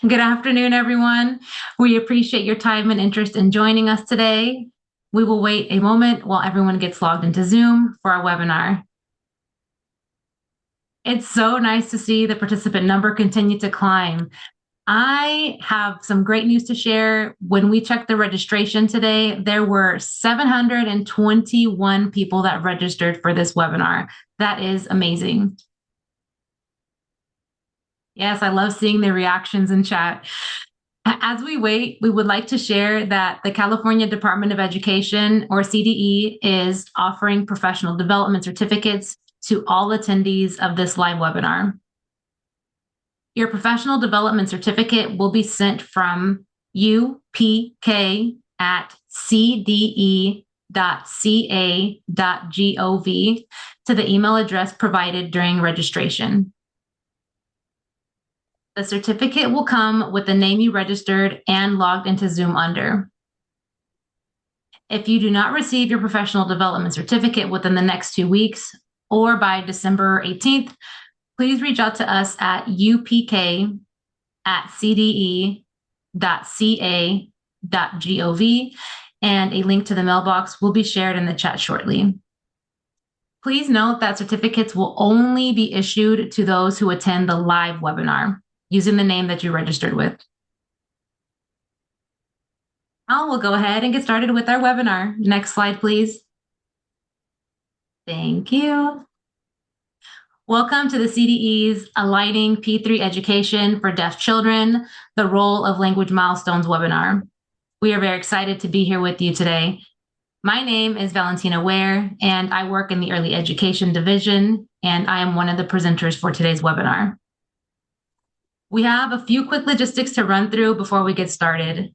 Good afternoon, everyone. We appreciate your time and interest in joining us today. We will wait a moment while everyone gets logged into Zoom for our webinar. It's so nice to see the participant number continue to climb. I have some great news to share. When we checked the registration today, there were 721 people that registered for this webinar. That is amazing. Yes, I love seeing the reactions in chat. As we wait, we would like to share that the California Department of Education, or CDE, is offering professional development certificates to all attendees of this live webinar. Your professional development certificate will be sent from upk@cde.ca.gov to the email address provided during registration. The certificate will come with the name you registered and logged into Zoom under. If you do not receive your professional development certificate within the next 2 weeks or by December 18th, please reach out to us at upk@cde.ca.gov, and a link to the mailbox will be shared in the chat shortly. Please note that certificates will only be issued to those who attend the live webinar using the name that you registered with. Now we'll go ahead and get started with our webinar. Next slide, please. Thank you. Welcome to the CDE's Aligning P-3 Education for Deaf Children, the Role of Language Milestones webinar. We are very excited to be here with you today. My name is Valentina Ware, and I work in the Early Education Division, and I am one of the presenters for today's webinar. We have a few quick logistics to run through before we get started.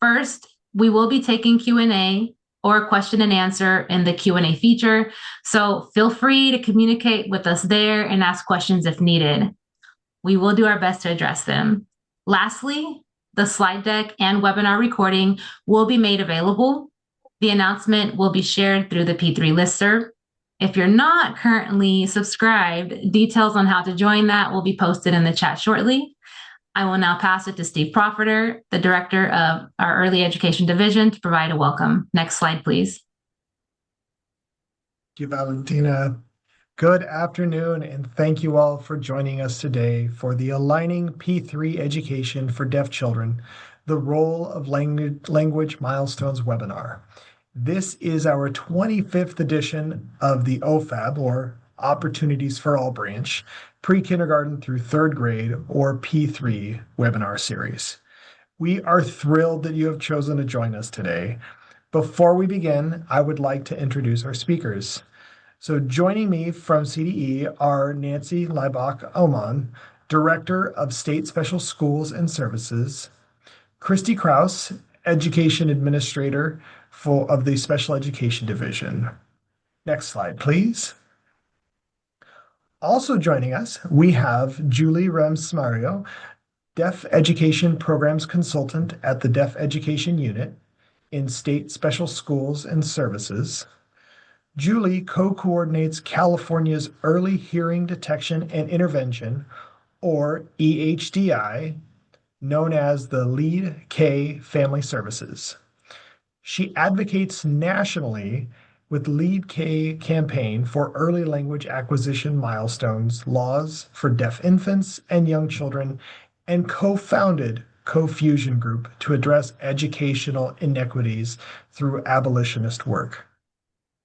First, we will be taking Q&A or question and answer in the Q&A feature, so feel free to communicate with us there and ask questions if needed. We will do our best to address them. Lastly, the slide deck and webinar recording will be made available. The announcement will be shared through the P3 listserv. If you're not currently subscribed, details on how to join that will be posted in the chat shortly. I will now pass it to Steve Profiter, the Director of our Early Education Division, to provide a welcome. Next slide, please. Thank you, Valentina. Good afternoon, and thank you all for joining us today for the Aligning P3 Education for Deaf Children, the Role of Language Milestones webinar. This is our 25th edition of the OFAB, or Opportunities for All branch, pre-kindergarten through third grade, or P3 webinar series. We are thrilled that you have chosen to join us today. Before we begin, I would like to introduce our speakers. So joining me from CDE are Nancy Leibach-Oman, Director of State Special Schools and Services, Christy Kraus, Education Administrator of the Special Education Division. Next slide, please. Also joining us, we have Julie Ramsmario, Deaf Education Programs Consultant at the Deaf Education Unit in State Special Schools and Services. Julie co-coordinates California's Early Hearing Detection and Intervention, or EHDI, known as the Lead K Family Services. She advocates nationally with Lead K campaign for early language acquisition milestones, laws for deaf infants and young children, and co-founded Co-Fusion Group to address educational inequities through abolitionist work.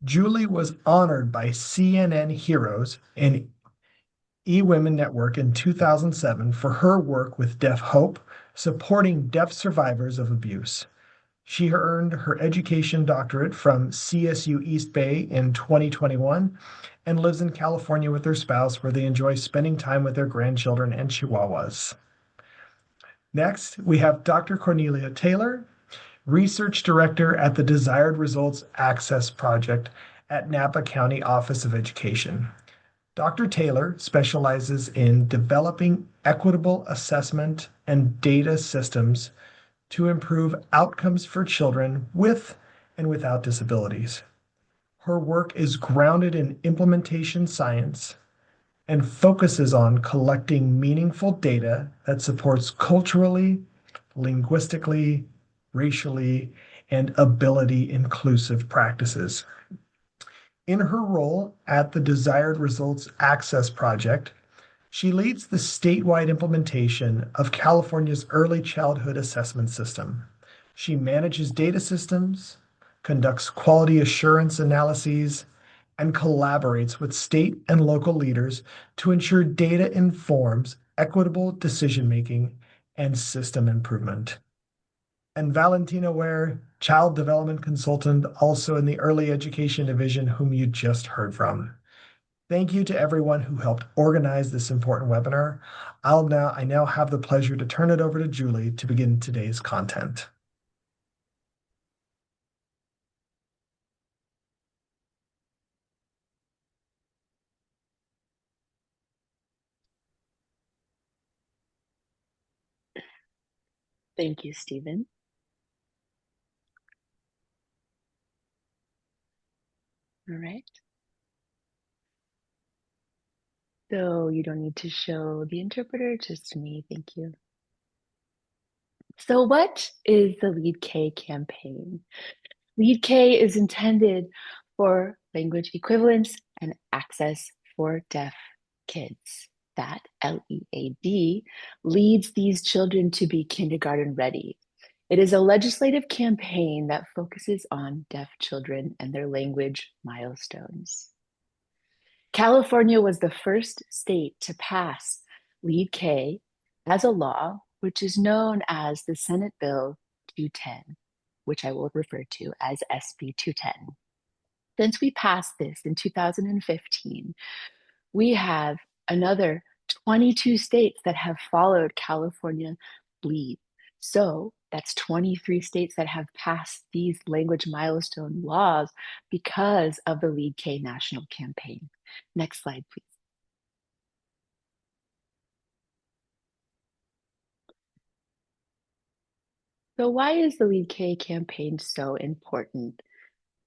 Julie was honored by CNN Heroes and eWomen Network in 2007 for her work with Deaf Hope, supporting deaf survivors of abuse. She earned her education doctorate from CSU East Bay in 2021 and lives in California with her spouse, where they enjoy spending time with their grandchildren and chihuahuas. Next, we have Dr. Cornelia Taylor, Research Director at the Desired Results Access Project at Napa County Office of Education. Dr. Taylor specializes in developing equitable assessment and data systems to improve outcomes for children with and without disabilities. Her work is grounded in implementation science and focuses on collecting meaningful data that supports culturally, linguistically, racially, and ability inclusive practices. In her role at the Desired Results Access Project, she leads the statewide implementation of California's early childhood assessment system. She manages data systems, conducts quality assurance analyses, and collaborates with state and local leaders to ensure data informs equitable decision making and system improvement. And Valentina Ware, child development consultant, also in the early education division, whom you just heard from. Thank you to everyone who helped organize this important webinar. I now have the pleasure to turn it over to Julie to begin today's content. Thank you, Stephen. All right. So you don't need to show the interpreter, just me. Thank you. So what is the Lead K campaign? Lead K is intended for language equivalence and access for deaf kids. That, LEAD, leads these children to be kindergarten ready. It is a legislative campaign that focuses on deaf children and their language milestones. California was the first state to pass Lead K as a law, which is known as the Senate Bill 210, which I will refer to as SB 210. Since we passed this in 2015, we have another 22 states that have followed California lead. So that's 23 states that have passed these language milestone laws because of the Lead K national campaign. Next slide, please. So why is the Lead K campaign so important?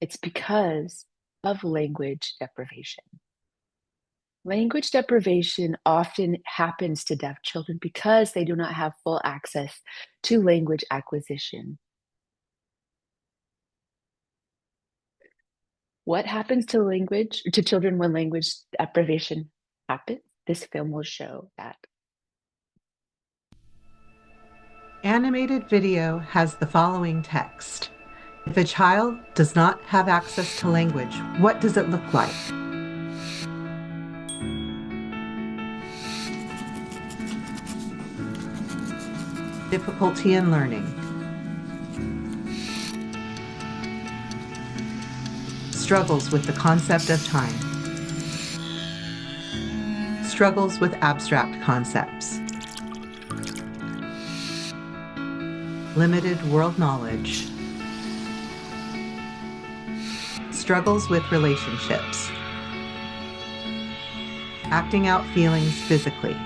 It's because of language deprivation. Language deprivation often happens to deaf children because they do not have full access to language acquisition. What happens to children when language deprivation happens? This film will show that. Animated video has the following text. If a child does not have access to language, what does it look like? Difficulty in learning. Struggles with the concept of time. Struggles with abstract concepts. Limited world knowledge. Struggles with relationships. Acting out feelings physically.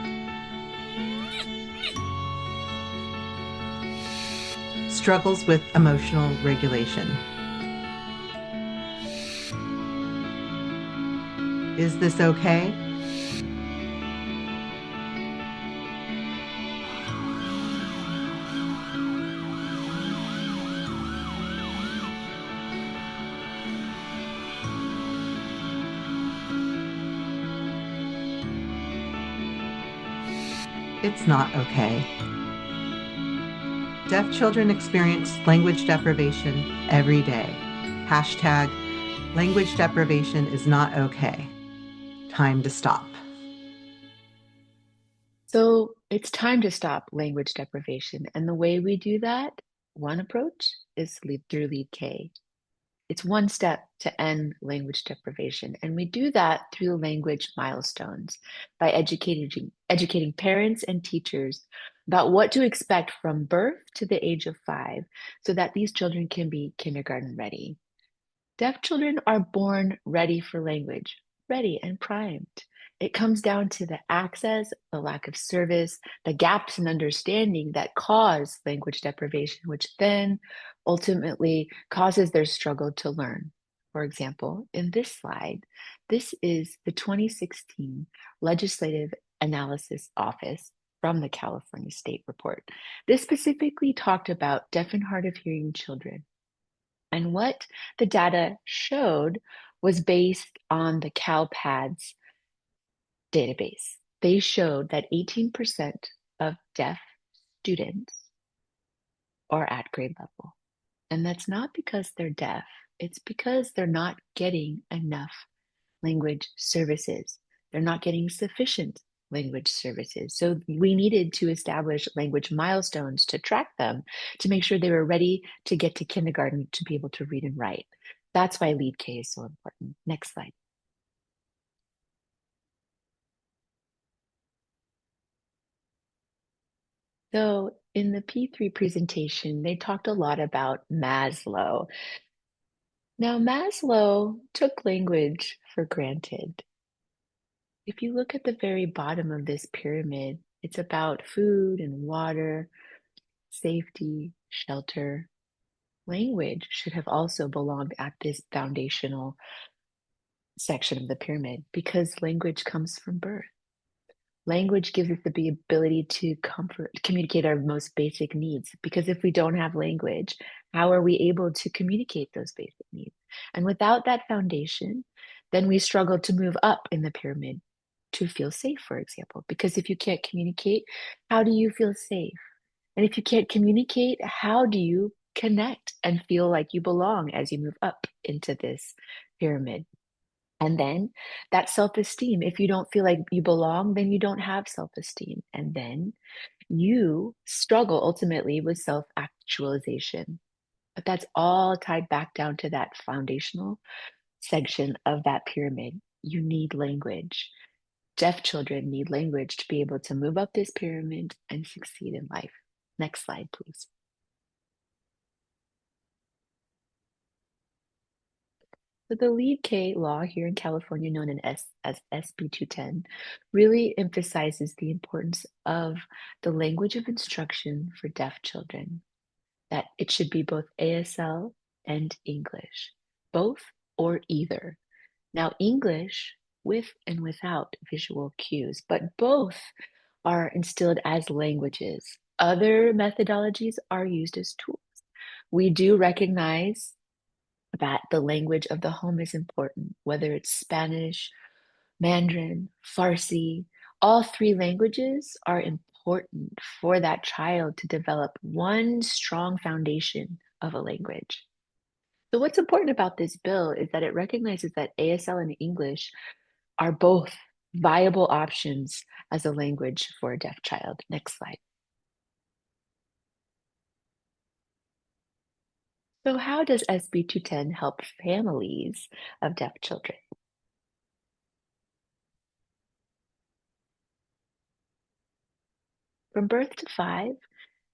Struggles with emotional regulation. Is this okay? It's not okay. Deaf children experience language deprivation every day. Hashtag language deprivation is not okay. Time to stop. So it's time to stop language deprivation. And the way we do that, one approach is through Lead K. It's one step to end language deprivation. And we do that through language milestones by educating parents and teachers about what to expect from birth to the age of 5 so that these children can be kindergarten ready. Deaf children are born ready for language, ready and primed. It comes down to the access, the lack of service, the gaps in understanding that cause language deprivation, which then ultimately causes their struggle to learn. For example, in this slide, This is the 2016 Legislative Analysis Office from the California State Report. This specifically talked about deaf and hard of hearing children. And what the data showed was based on the CalPADS database. They showed that 18% of deaf students are at grade level. And that's not because they're deaf, it's because they're not getting enough language services. They're not getting sufficient language services. So we needed to establish language milestones to track them to make sure they were ready to get to kindergarten to be able to read and write. That's why Lead K is so important. Next slide. So in the P-3 presentation, they talked a lot about Maslow. Now, Maslow took language for granted. If you look at the very bottom of this pyramid, it's about food and water, safety, shelter. Language should have also belonged at this foundational section of the pyramid because language comes from birth. Language gives us the ability to communicate our most basic needs. Because if we don't have language, how are we able to communicate those basic needs? And without that foundation, then we struggle to move up in the pyramid to feel safe, for example. Because if you can't communicate, how do you feel safe? And if you can't communicate, how do you connect and feel like you belong as you move up into this pyramid? And then that self-esteem, if you don't feel like you belong, then you don't have self-esteem. And then you struggle ultimately with self-actualization. But that's all tied back down to that foundational section of that pyramid. You need language. Deaf children need language to be able to move up this pyramid and succeed in life. Next slide, please. So the Lead K law here in California, known as SB 210, really emphasizes the importance of the language of instruction for deaf children, that it should be both ASL and English, both or either. Now, English with and without visual cues, but both are instilled as languages. Other methodologies are used as tools. We do recognize that the language of the home is important, whether it's Spanish, Mandarin, Farsi. All three languages are important for that child to develop one strong foundation of a language. So what's important about this bill is that it recognizes that ASL and English are both viable options as a language for a deaf child. Next slide. So how does SB 210 help families of deaf children? From birth to 5,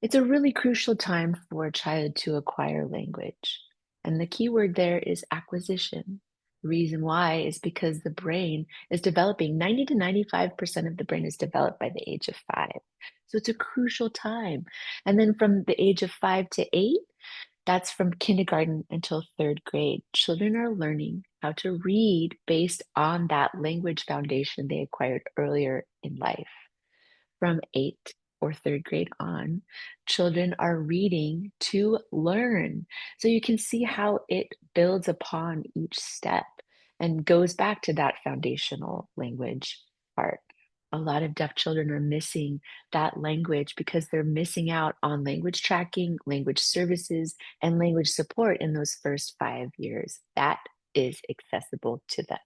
it's a really crucial time for a child to acquire language. And the key word there is acquisition. The reason why is because the brain is developing. 90 to 95% of the brain is developed by the age of 5. So it's a crucial time. And then from the age of 5 to 8, that's from kindergarten until 3rd grade. Children are learning how to read based on that language foundation they acquired earlier in life. From 8 or 3rd grade on, children are reading to learn. So you can see how it builds upon each step and goes back to that foundational language part. A lot of deaf children are missing that language because they're missing out on language tracking, language services, and language support in those first 5 years. That is accessible to them.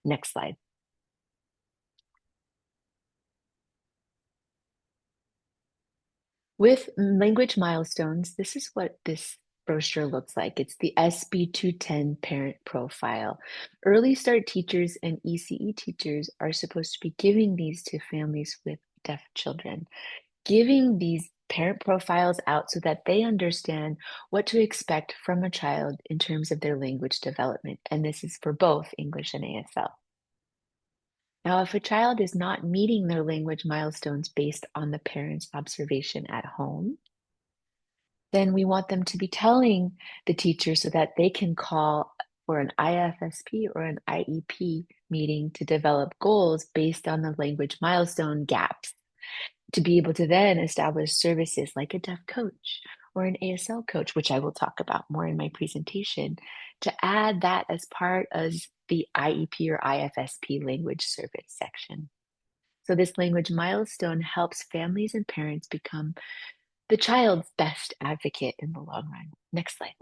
Next slide. With language milestones, this is what this brochure looks like. It's the SB 210 parent profile. Early start teachers and ECE teachers are supposed to be giving these to families with deaf children, giving these parent profiles out so that they understand what to expect from a child in terms of their language development. And this is for both English and ASL. Now, if a child is not meeting their language milestones based on the parent's observation at home, then we want them to be telling the teacher so that they can call for an IFSP or an IEP meeting to develop goals based on the language milestone gaps, to be able to then establish services like a deaf coach or an ASL coach, which I will talk about more in my presentation, to add that as part of the IEP or IFSP language service section. So this language milestone helps families and parents become the child's best advocate in the long run. Next slide.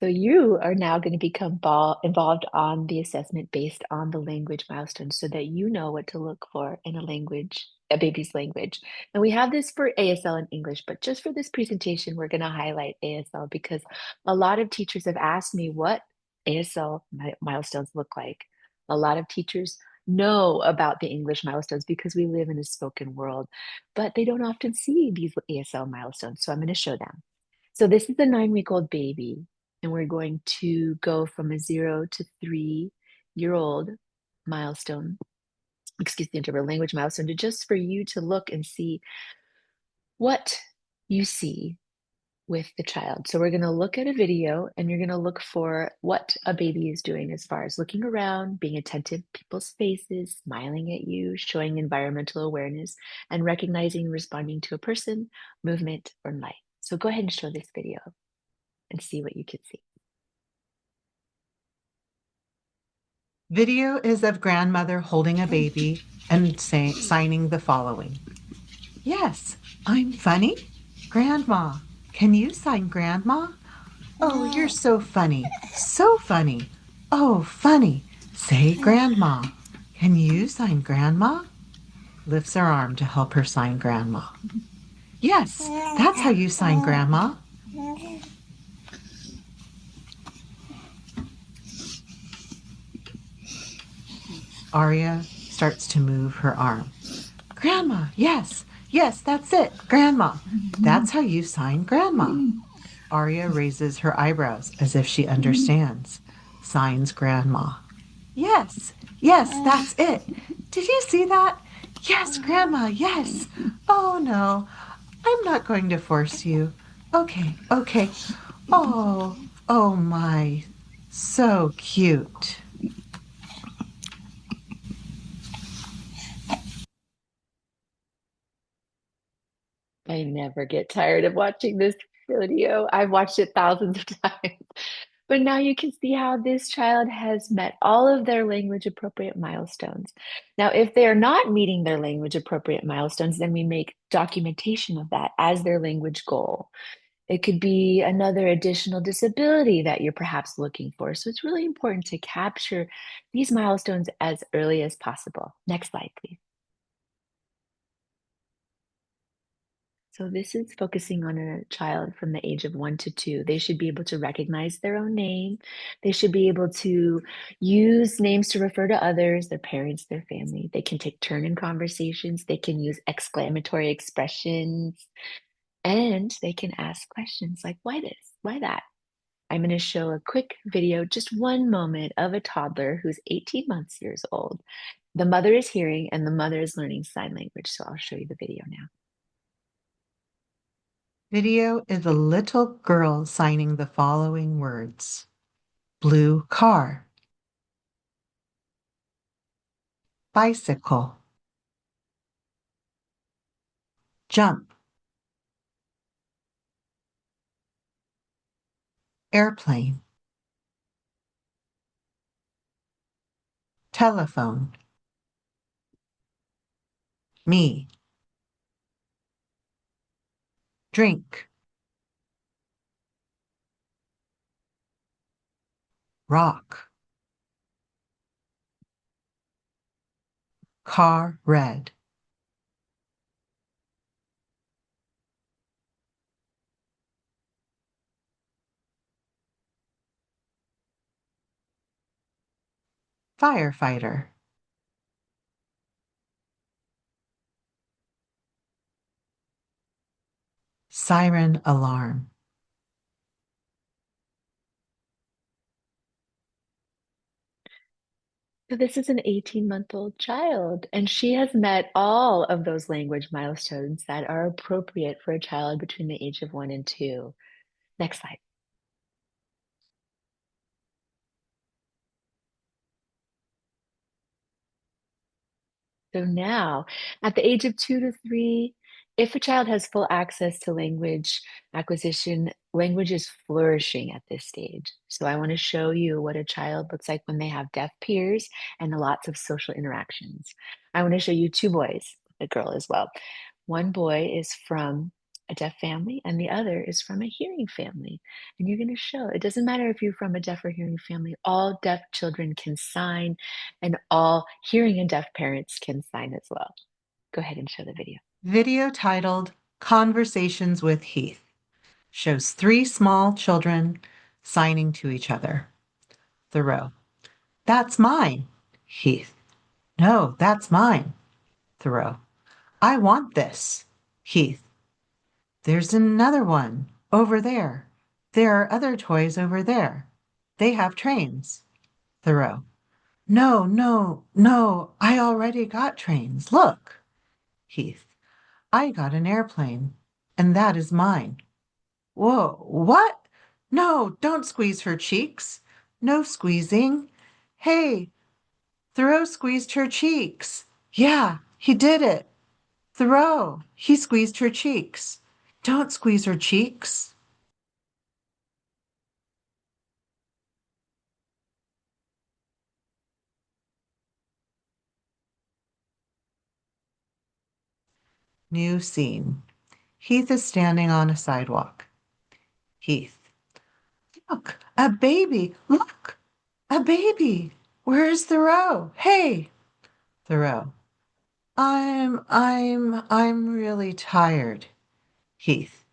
So you are now going to become involved on the assessment based on the language milestones so that you know what to look for in a baby's language. And we have this for ASL and English, but just for this presentation, we're going to highlight ASL because a lot of teachers have asked me what ASL milestones look like. A lot of teachers know about the English milestones because we live in a spoken world, but they don't often see these ASL milestones. So I'm going to show them. So this is a 9-week-old baby. And we're going to go from a 0 to 3-year-old milestone, excuse the interval language milestone, to just for you to look and see what you see with the child. So we're going to look at a video and you're going to look for what a baby is doing as far as looking around, being attentive to people's faces, smiling at you, showing environmental awareness, and recognizing and responding to a person, movement, or light. So go ahead and show this video and see what you can see. Video is of grandmother holding a baby and signing the following. Yes, I'm funny. Grandma, can you sign grandma? Oh, you're so funny. So funny. Oh, funny. Say grandma. Can you sign grandma? Lifts her arm to help her sign grandma. Yes, that's how you sign grandma. Aria starts to move her arm. Grandma, yes, yes, that's it. Grandma, that's how you sign grandma. Aria raises her eyebrows as if she understands. Signs grandma. Yes, yes, that's it. Did you see that? Yes, grandma, yes. Oh no, I'm not going to force you. Okay, okay. Oh, oh my, so cute. I never get tired of watching this video. I've watched it thousands of times. But now you can see how this child has met all of their language appropriate milestones. Now, if they are not meeting their language appropriate milestones, then we make documentation of that as their language goal. It could be another additional disability that you're perhaps looking for. So it's really important to capture these milestones as early as possible. Next slide, please. So this is focusing on a child from the age of 1 to 2. They should be able to recognize their own name. They should be able to use names to refer to others, their parents, their family. They can take turn in conversations. They can use exclamatory expressions. And they can ask questions like, why this? Why that? I'm going to show a quick video, just one moment of a toddler who's 18 months years old. The mother is hearing and the mother is learning sign language. So I'll show you the video now. Video is a little girl signing the following words. Blue car. Bicycle. Jump. Airplane. Telephone. Me. Drink. Rock. Car red. Firefighter. Siren alarm. So this is an 18-month-old child, and she has met all of those language milestones that are appropriate for a child between the age of 1 and 2. Next slide. So now, at the age of 2 to 3, if a child has full access to language acquisition, language is flourishing at this stage. So I want to show you what a child looks like when they have deaf peers and lots of social interactions. I want to show you two boys, a girl as well. One boy is from a deaf family, and the other is from a hearing family. And you're going to show it doesn't matter if you're from a deaf or hearing family, all deaf children can sign and all hearing and deaf parents can sign as well. Go ahead and show the video. Video titled Conversations with Heath shows three small children signing to each other. Thoreau. That's mine. Heath. No, that's mine. Thoreau. I want this. Heath. There's another one over there. There are other toys over there. They have trains. Thoreau. No, no, no. I already got trains. Look. Heath. I got an airplane, and that is mine. Whoa, what? No, don't squeeze her cheeks. No squeezing. Hey, Thoreau squeezed her cheeks. Yeah, he did it. Thoreau, he squeezed her cheeks. Don't squeeze her cheeks. New scene. Heath is standing on a sidewalk. Heath. Look, a baby. Look, a baby. Where's Thoreau? Hey. Thoreau. I'm really tired. Heath.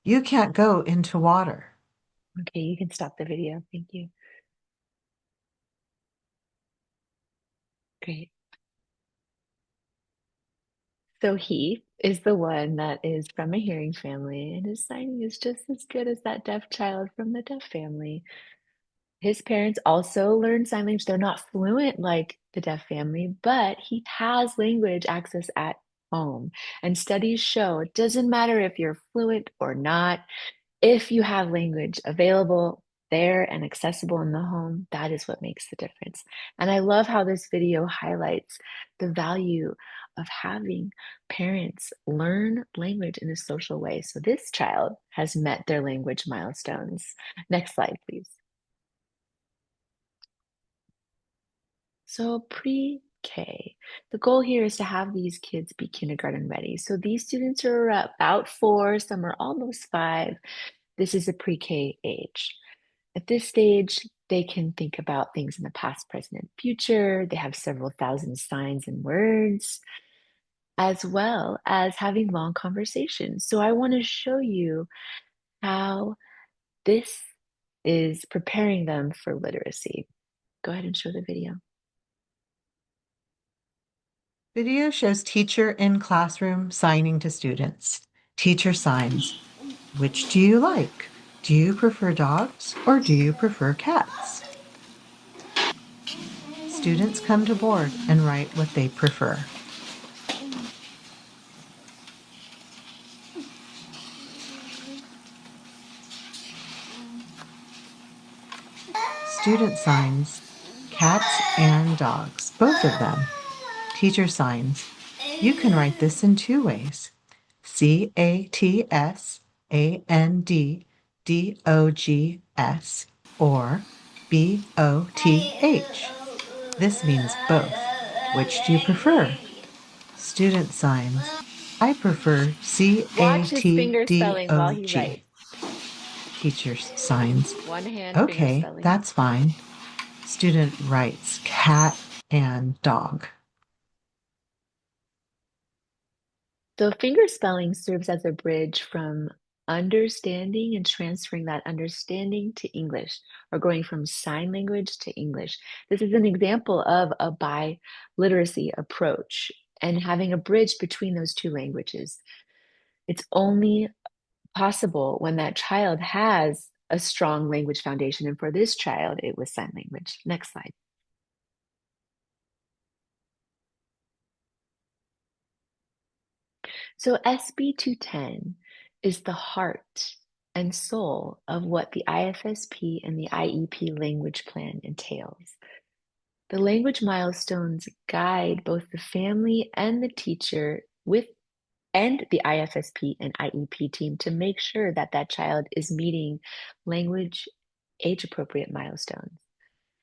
You can't go into water. Okay, you can stop the video. Thank you. Great. So Heath is the one that is from a hearing family, and his signing is just as good as that deaf child from the deaf family. His parents also learn sign language. They're not fluent like the deaf family, but he has language access at home. And studies show it doesn't matter if you're fluent or not, if you have language available there and accessible in the home, that is what makes the difference. And I love how this video highlights the value of having parents learn language in a social way. So this child has met their language milestones. Next slide, please. So pre-K, the goal here is to have these kids be kindergarten ready. So these students are about 4, some are almost 5. This is a pre-K age. At this stage, they can think about things in the past, present, and future. They have several thousand signs and words, as well as having long conversations. So I want to show you how this is preparing them for literacy. Go ahead and show the video. Video shows teacher in classroom signing to students. Teacher signs. Which do you like? Do you prefer dogs or do you prefer cats? Students come to board and write what they prefer. Student signs cats and dogs, both of them. Teacher signs. You can write this in 2 ways. CATSANDDOGS or BOTH. This means both. Which do you prefer? Student signs. I prefer Watch his finger spelling while he CATDOG. writes. Teacher signs. One hand finger Okay, spelling. that's fine. Student writes cat and dog. So finger spelling serves as a bridge from understanding and transferring that understanding to English, or going from sign language to English. This is an example of a biliteracy approach and having a bridge between those two languages. It's only possible when that child has a strong language foundation. And for this child, it was sign language. Next slide. So SB 210 is the heart and soul of what the IFSP and the IEP language plan entails. The language milestones guide both the family and the teacher and the IFSP and IEP team to make sure that that child is meeting language age appropriate milestones.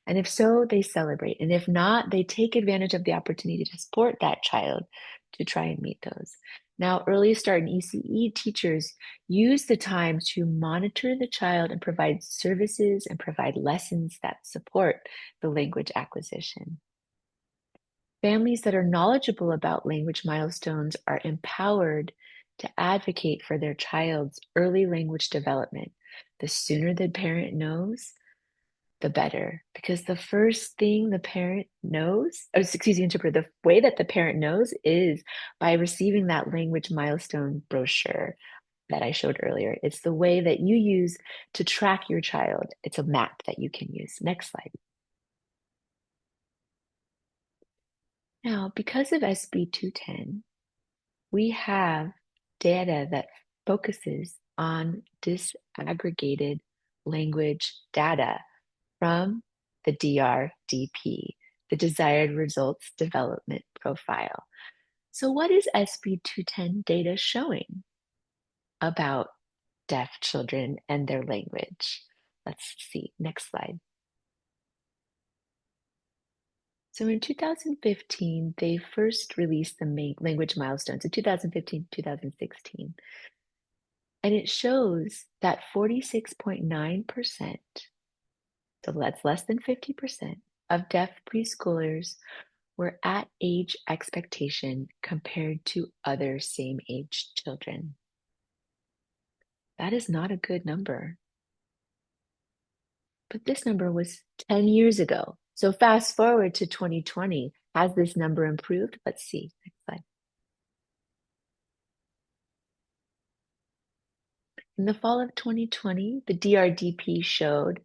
And if so, they celebrate. And if not, they take advantage of the opportunity to support that child to try and meet those. Now, early start and ECE teachers use the time to monitor the child and provide services and provide lessons that support the language acquisition. Families that are knowledgeable about language milestones are empowered to advocate for their child's early language development. The sooner the parent knows, the better, because the first thing the parent knows, interpreter, the way that the parent knows is by receiving that language milestone brochure that I showed earlier. It's the way that you use to track your child. It's a map that you can use. Next slide. Now, because of SB 210, we have data that focuses on disaggregated language data from the DRDP, the Desired Results Development Profile. So what is SB 210 data showing about deaf children and their language? Let's see, next slide. So in 2015, they first released the language milestones in 2015, 2016. And it shows that 46.9%, so that's less than 50%, of deaf preschoolers were at age expectation compared to other same age children. That is not a good number. But this number was 10 years ago. So fast forward to 2020. Has this number improved? Let's see. Next slide. In the fall of 2020, the DRDP showed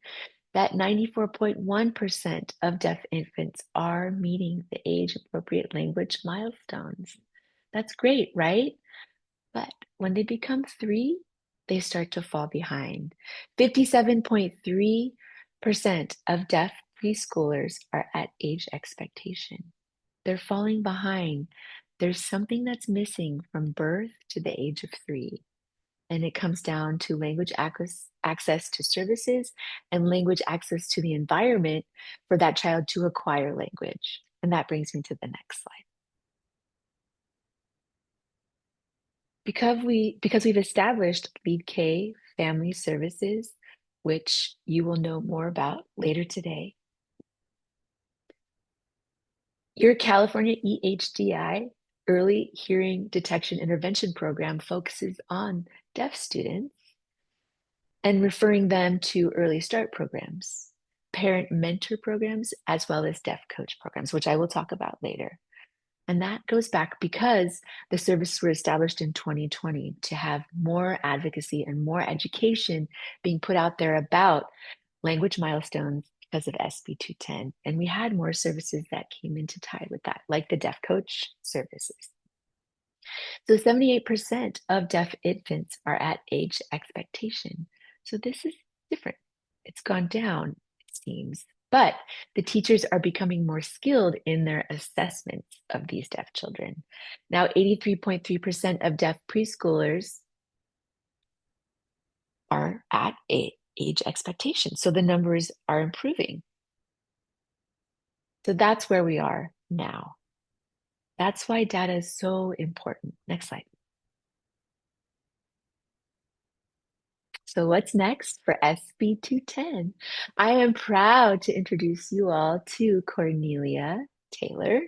that 94.1% of deaf infants are meeting the age-appropriate language milestones. That's great, right? But when they become 3, they start to fall behind. 57.3% of deaf preschoolers are at age expectation. They're falling behind. There's something that's missing from birth to the age of 3. And it comes down to language access to services and language access to the environment for that child to acquire language. And that brings me to the next slide. Because we've established Lead K Family Services, which you will know more about later today, your California EHDI Early Hearing Detection Intervention Program focuses on deaf students and referring them to early start programs, parent mentor programs, as well as deaf coach programs, which I will talk about later. And that goes back because the services were established in 2020 to have more advocacy and more education being put out there about language milestones because of SB 210. And we had more services that came into tie with that, like the deaf coach services. So 78% of deaf infants are at age expectation. So this is different. It's gone down, it seems. But the teachers are becoming more skilled in their assessments of these deaf children. Now, 83.3% of deaf preschoolers are at age expectation. So the numbers are improving. So that's where we are now. That's why data is so important. Next slide. So what's next for SB 210? I am proud to introduce you all to Cornelia Taylor.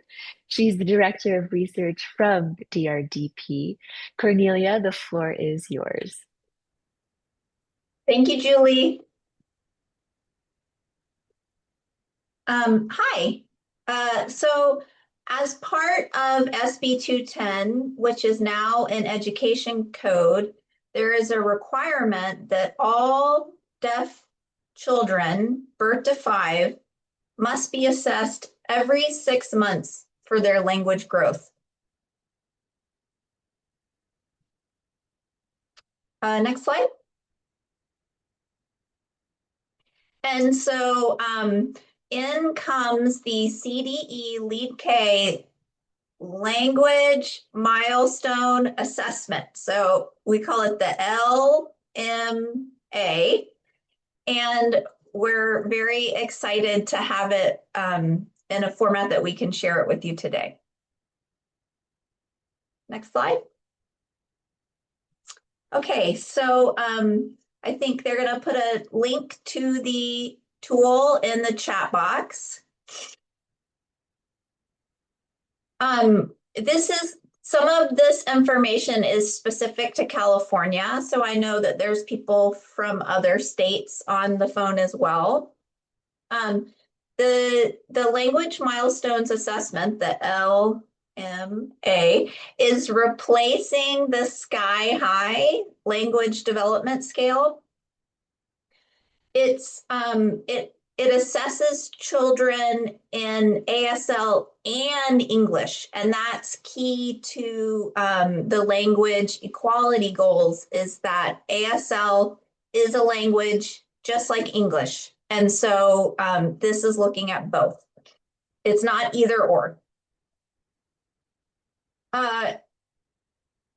She's the Director of Research from DRDP. Cornelia, the floor is yours. Thank you, Julie. Hi. So as part of SB 210, which is now in education code, there is a requirement that all deaf children birth to 5 must be assessed every 6 months for their language growth. Next slide. And so in comes the CDE Lead K language milestone assessment. So we call it the LMA, and we're very excited to have it in a format that we can share it with you today. Next slide. Okay, so I think they're going to put a link to the tool in the chat box. Some of this information is specific to California, so I know that there's people from other states on the phone as well. The language milestones assessment, the LMA, is replacing the Sky High language development scale. It assesses children in ASL and English, and that's key to the language equality goals, is that ASL is a language just like English. And so this is looking at both. It's not either or.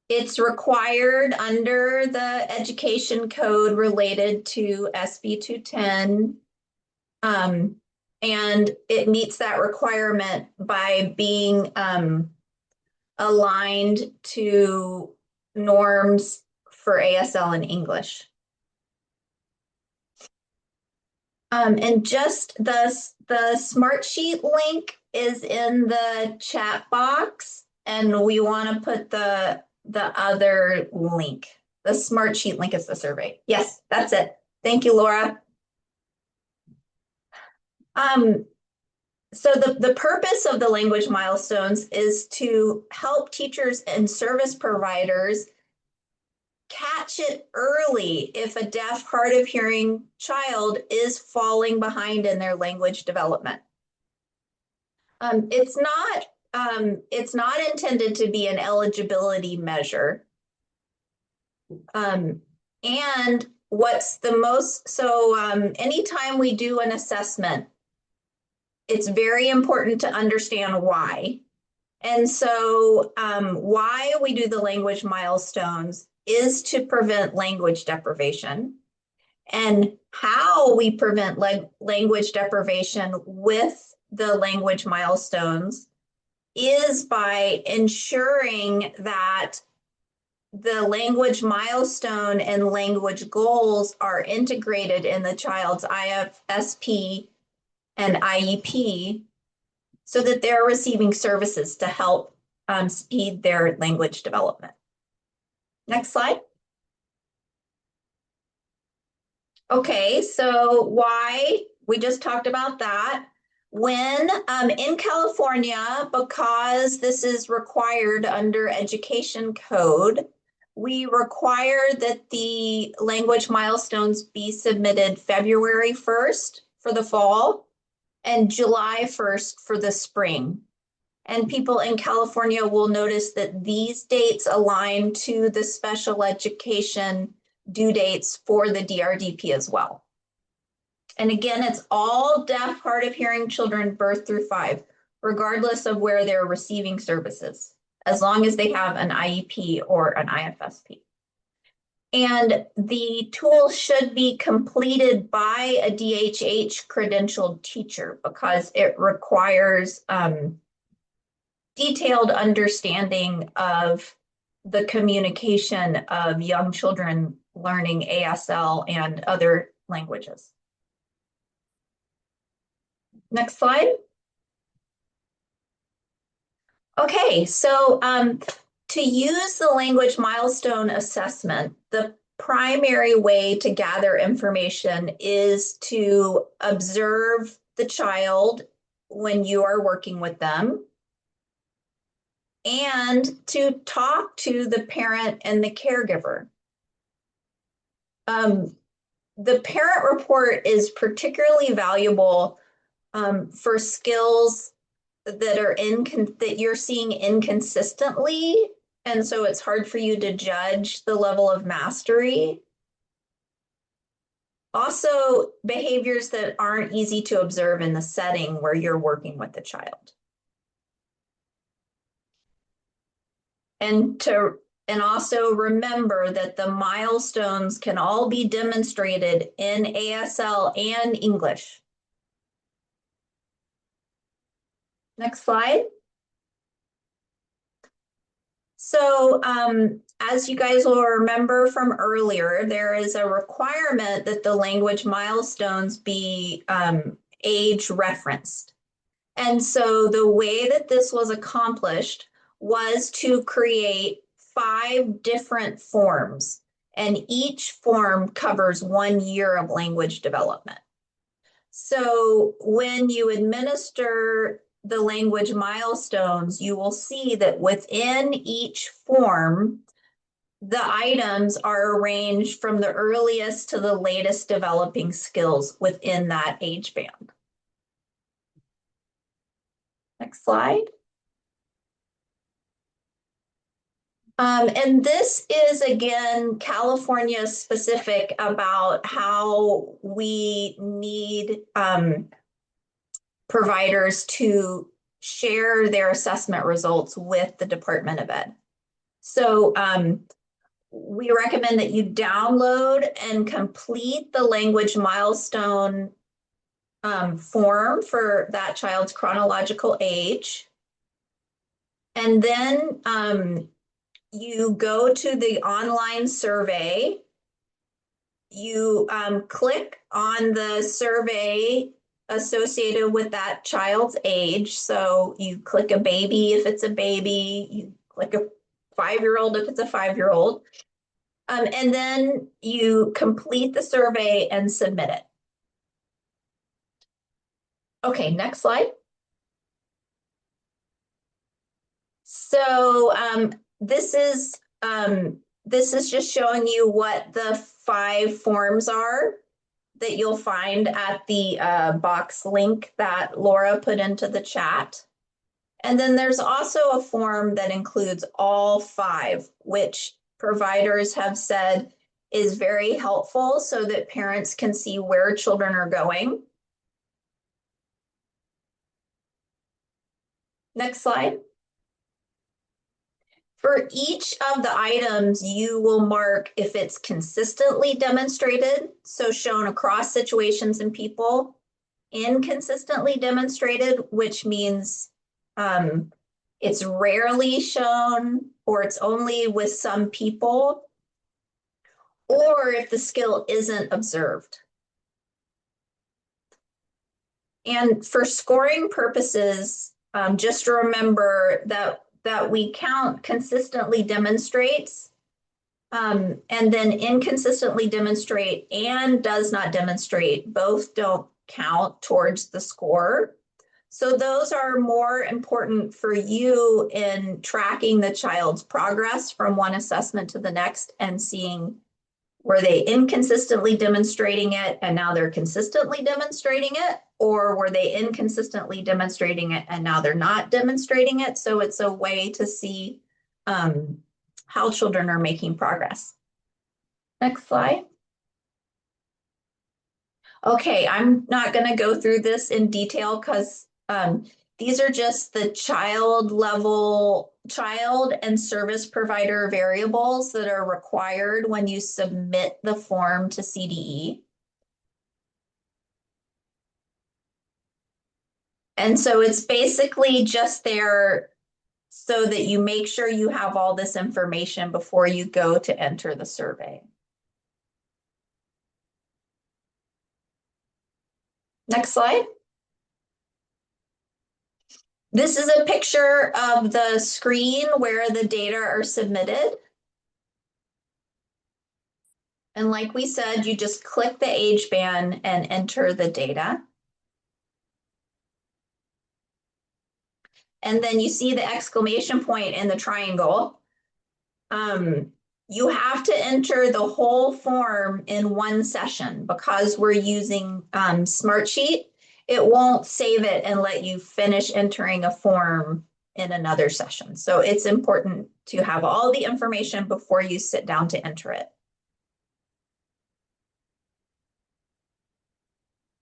It's required under the education code related to SB 210. And it meets that requirement by being aligned to norms for ASL and English. And just the Smartsheet link is in the chat box, and we want to put the other link. The Smartsheet link is the survey. Yes, that's it. Thank you, Laura. So the purpose of the language milestones is to help teachers and service providers catch it early if a deaf, hard of hearing child is falling behind in their language development. It's not intended to be an eligibility measure. And what's the most, so anytime we do an assessment, it's very important to understand why. And so why we do the language milestones is to prevent language deprivation. And how we prevent language deprivation with the language milestones is by ensuring that the language milestone and language goals are integrated in the child's IFSP and IEP so that they're receiving services to help speed their language development. Next slide. Okay, so why? We just talked about that. When in California, because this is required under education code, we require that the language milestones be submitted February 1st for the fall and July 1st for the spring. And people in California will notice that these dates align to the special education due dates for the DRDP as well. And again, it's all deaf, hard of hearing children birth through 5, regardless of where they're receiving services, as long as they have an IEP or an IFSP. And the tool should be completed by a DHH credentialed teacher because it requires detailed understanding of the communication of young children learning ASL and other languages. Next slide. Okay, so to use the language milestone assessment, the primary way to gather information is to observe the child when you are working with them and to talk to the parent and the caregiver. The parent report is particularly valuable for skills that are that you're seeing inconsistently and so it's hard for you to judge the level of mastery. Also, behaviors that aren't easy to observe in the setting where you're working with the child. And also remember that the milestones can all be demonstrated in ASL and English. Next slide. So as you guys will remember from earlier, there is a requirement that the language milestones be age referenced. And so the way that this was accomplished was to create 5 different forms, and each form covers 1 year of language development. So when you administer the language milestones, you will see that within each form, the items are arranged from the earliest to the latest developing skills within that age band. Next slide. And this is, again, California specific about how we need providers to share their assessment results with the Department of Ed. So we recommend that you download and complete the language milestone form for that child's chronological age. And then you go to the online survey, you click on the survey associated with that child's age. So you click a baby if it's a baby, you click a 5-year-old if it's a 5-year-old. And then you complete the survey and submit it. Okay, next slide. So this is just showing you what the 5 forms are that you'll find at the box link that Laura put into the chat. And then there's also a form that includes all 5, which providers have said is very helpful so that parents can see where children are going. Next slide. For each of the items, you will mark if it's consistently demonstrated, so shown across situations and people, inconsistently demonstrated, which means it's rarely shown or it's only with some people, or if the skill isn't observed. And for scoring purposes, just remember that we count consistently demonstrates, and then inconsistently demonstrate and does not demonstrate. Both don't count towards the score. So those are more important for you in tracking the child's progress from one assessment to the next and seeing, were they inconsistently demonstrating it and now they're consistently demonstrating it? Or were they inconsistently demonstrating it and now they're not demonstrating it? So it's a way to see how children are making progress. Next slide. Okay, I'm not going to go through this in detail because these are just the child and service provider variables that are required when you submit the form to CDE. And so it's basically just there so that you make sure you have all this information before you go to enter the survey. Next slide. This is a picture of the screen where the data are submitted. And like we said, you just click the age band and enter the data. And then you see the exclamation point in the triangle. You have to enter the whole form in one session because we're using Smartsheet. It won't save it and let you finish entering a form in another session. So it's important to have all the information before you sit down to enter it.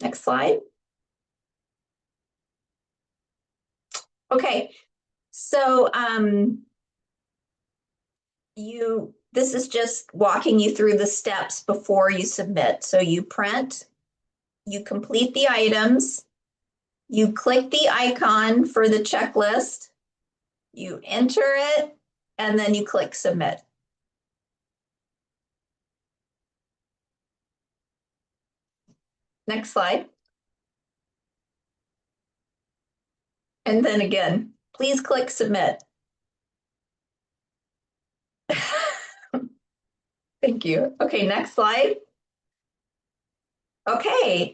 Next slide. Okay, so this is just walking you through the steps before you submit. So you print, you complete the items, you click the icon for the checklist, you enter it, and then you click submit. Next slide. And then again, please click submit. Thank you. Okay, next slide. Okay,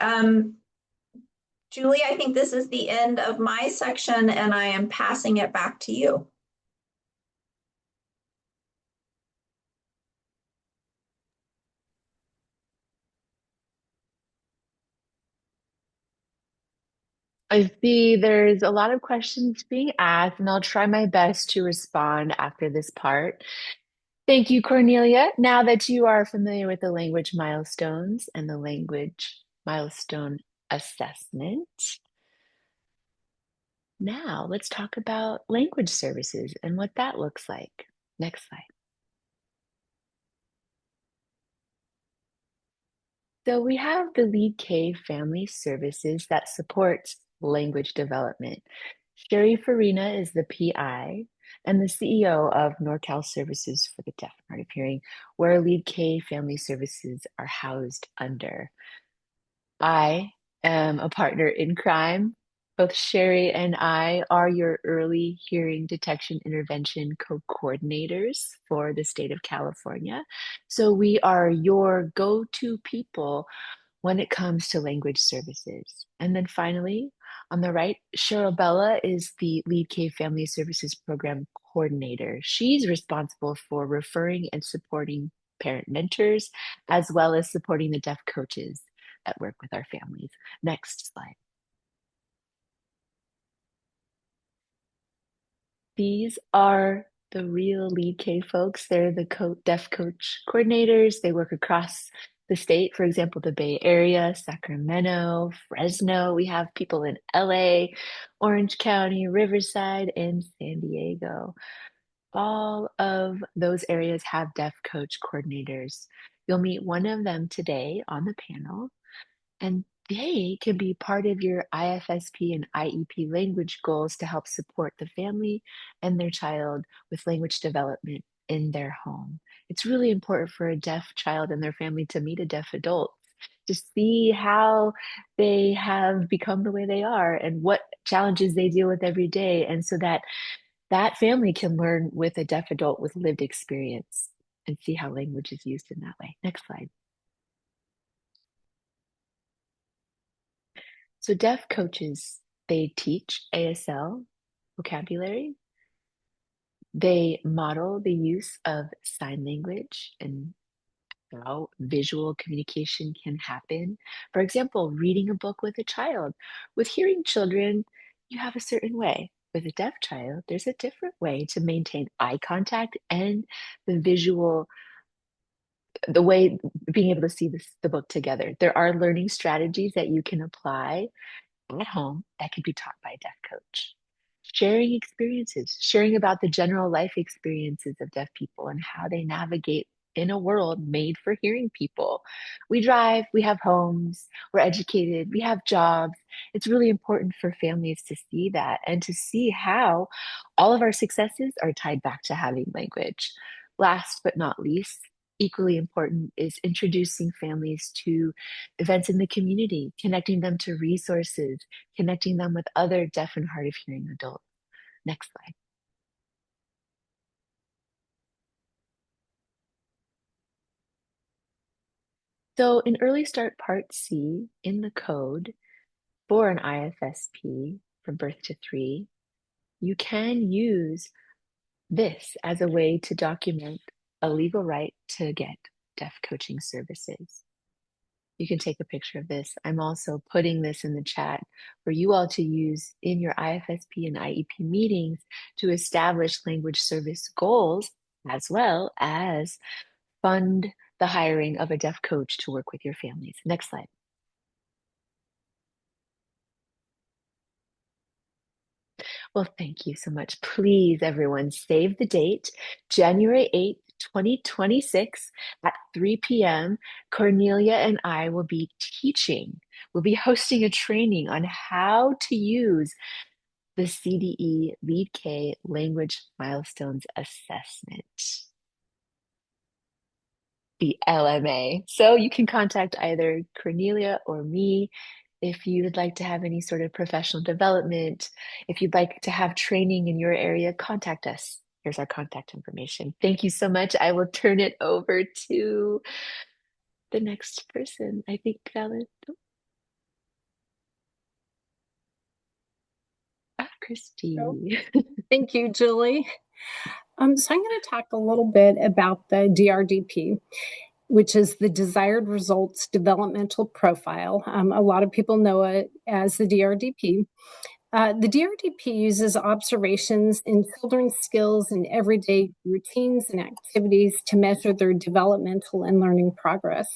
Julie, I think this is the end of my section and I am passing it back to you. I see there's a lot of questions being asked, and I'll try my best to respond after this part. Thank you, Cornelia. Now that you are familiar with the language milestones and the language milestone assessment, now let's talk about language services and what that looks like. Next slide. So we have the Lead K Family Services that supports language development. Sherry Farina is the PI and the CEO of NorCal Services for the Deaf and Hard of Hearing, where Lead K Family Services are housed under. I am a partner in crime. Both Sherry and I are your early hearing detection intervention co-coordinators for the state of California. So we are your go-to people when it comes to language services. And then finally, on the right, Cheryl Bella is the Lead K Family Services Program Coordinator. She's responsible for referring and supporting parent mentors, as well as supporting the deaf coaches that work with our families. Next slide. These are the real Lead K folks. They're the deaf coach coordinators. They work across the state, for example, the Bay Area, Sacramento, Fresno. We have people in LA, Orange County, Riverside, and San Diego. All of those areas have deaf coach coordinators. You'll meet one of them today on the panel, and they can be part of your IFSP and IEP language goals to help support the family and their child with language development in their home. It's really important for a deaf child and their family to meet a deaf adult to see how they have become the way they are and what challenges they deal with every day. And so that that family can learn with a deaf adult with lived experience and see how language is used in that way. Next slide. So deaf coaches, they teach ASL vocabulary. They model the use of sign language and how visual communication can happen. For example, reading a book with a child. With hearing children, you have a certain way. With a deaf child, there's a different way to maintain eye contact and the visual, the way being able to see the book together. There are learning strategies that you can apply at home that can be taught by a deaf coach. Sharing experiences, sharing about the general life experiences of deaf people and how they navigate in a world made for hearing people. We drive, we have homes, we're educated, we have jobs. It's really important for families to see that and to see how all of our successes are tied back to having language. Last but not least, equally important is introducing families to events in the community, connecting them to resources, connecting them with other deaf and hard of hearing adults. Next slide. So in Early Start Part C in the code for an IFSP from birth to 3, you can use this as a way to document a legal right to get deaf coaching services. You can take a picture of this. I'm also putting this in the chat for you all to use in your IFSP and IEP meetings to establish language service goals, as well as fund the hiring of a deaf coach to work with your families. Next slide. Well, thank you so much. Please, everyone, save the date, January 8th, 2026 at 3 p.m. Cornelia and I will be teaching, we'll be hosting a training on how to use the CDE Lead K Language Milestones Assessment, the LMA. So you can contact either Cornelia or me if you would like to have any sort of professional development. If you'd like to have training in your area, contact us. Here's our contact information. Thank you so much. I will turn it over to the next person. I think Christy. Thank you, Julie. So I'm going to talk a little bit about the DRDP, which is the Desired Results Developmental Profile. A lot of people know it as the DRDP. The DRDP uses observations in children's skills and everyday routines and activities to measure their developmental and learning progress.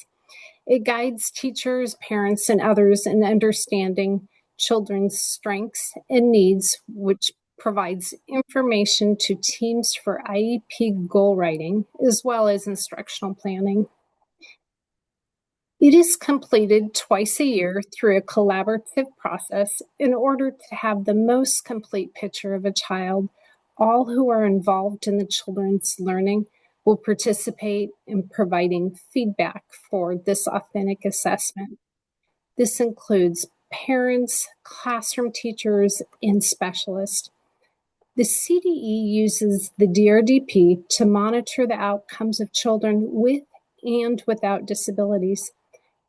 It guides teachers, parents, and others in understanding children's strengths and needs, which provides information to teams for IEP goal writing, as well as instructional planning. It is completed twice a year through a collaborative process in order to have the most complete picture of a child. All who are involved in the children's learning will participate in providing feedback for this authentic assessment. This includes parents, classroom teachers, and specialists. The CDE uses the DRDP to monitor the outcomes of children with and without disabilities.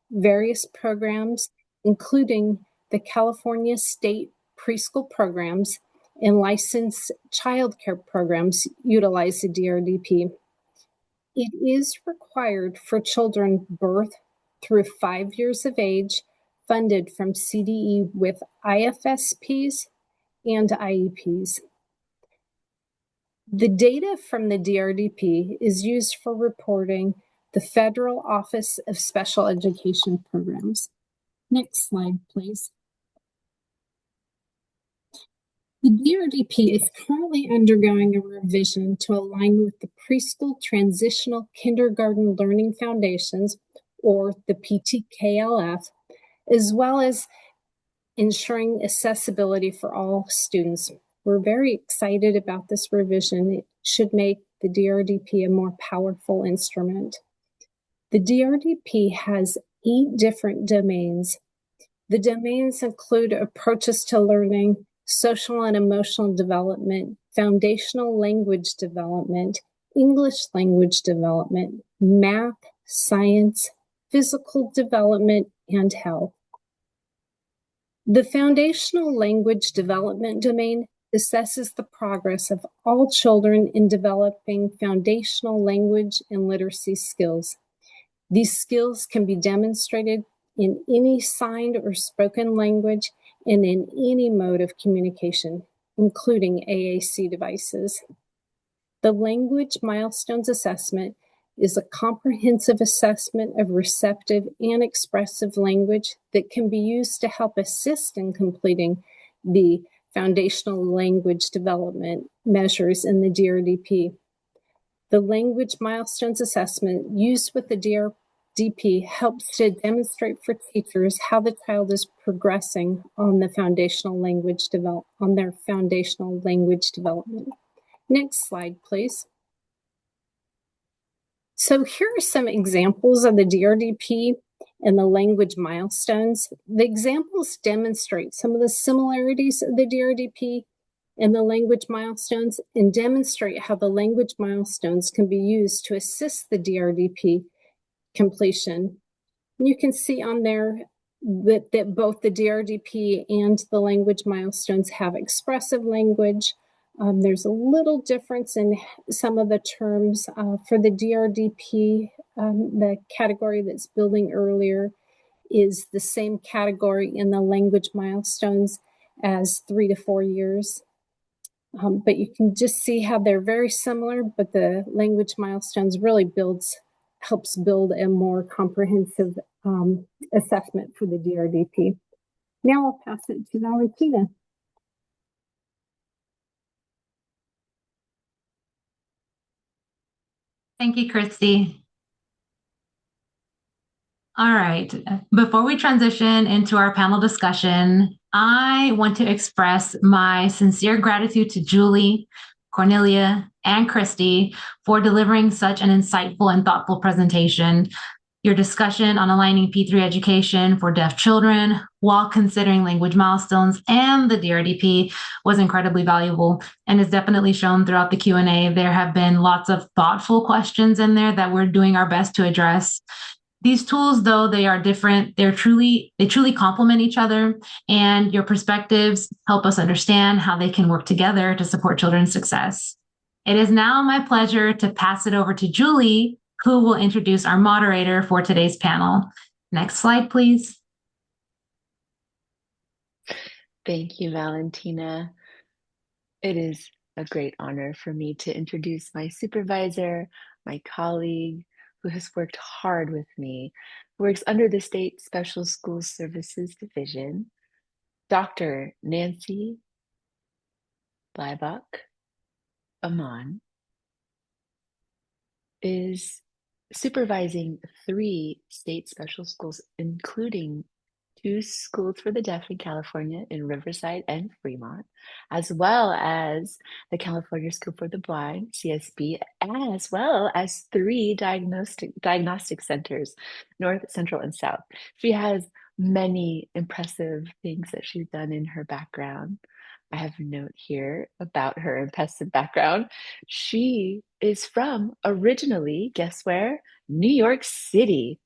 Various programs, including the California State preschool programs and licensed childcare programs, utilize the DRDP. It is required for children birth through 5 years of age, funded from CDE with IFSPs and IEPs. The data from the DRDP is used for reporting the Federal Office of Special Education Programs. Next slide, please. The DRDP is currently undergoing a revision to align with the Preschool Transitional Kindergarten Learning Foundations, or the PTKLF, as well as ensuring accessibility for all students. We're very excited about this revision. It should make the DRDP a more powerful instrument. The DRDP has 8 different domains. The domains include approaches to learning, social and emotional development, foundational language development, English language development, math, science, physical development, and health. The foundational language development domain assesses the progress of all children in developing foundational language and literacy skills. These skills can be demonstrated in any signed or spoken language and in any mode of communication, including AAC devices. The Language Milestones Assessment is a comprehensive assessment of receptive and expressive language that can be used to help assist in completing the foundational language development measures in the DRDP. The Language Milestones Assessment used with the DRDP helps to demonstrate for teachers how the child is progressing on their foundational language development. Next slide, please. So here are some examples of the DRDP and the language milestones. The examples demonstrate some of the similarities of the DRDP and the language milestones and demonstrate how the language milestones can be used to assist the DRDP completion. You can see on there that both the DRDP and the language milestones have expressive language. There's a little difference in some of the terms for the DRDP, the category that's building earlier. is the same category in the language milestones as 3 to 4 years. But you can just see how they're very similar, but the language milestones really helps build a more comprehensive assessment for the DRDP. Now I'll pass it to Valentina. Thank you, Christy. All right. Before we transition into our panel discussion, I want to express my sincere gratitude to Julie, Cornelia, and Christy for delivering such an insightful and thoughtful presentation. Your discussion on aligning P3 education for deaf children while considering language milestones and the DRDP was incredibly valuable and is definitely shown throughout the Q&A. There have been lots of thoughtful questions in there that we're doing our best to address. These tools, though they are different, they truly complement each other, and your perspectives help us understand how they can work together to support children's success. It is now my pleasure to pass it over to Julie, who will introduce our moderator for today's panel. Next slide, please. Thank you, Valentina. It is a great honor for me to introduce my supervisor, my colleague, who has worked hard with me, who works under the State Special School Services Division, Dr. Nancy Bleibach Amon, is supervising 3 state special schools, including 2 schools for the deaf in California in Riverside and Fremont, as well as the California School for the Blind, CSB, as well as 3 diagnostic centers, North, Central, and South. She has many impressive things that she's done in her background. I have a note here about her impressive background. She is from originally, guess where? New York City.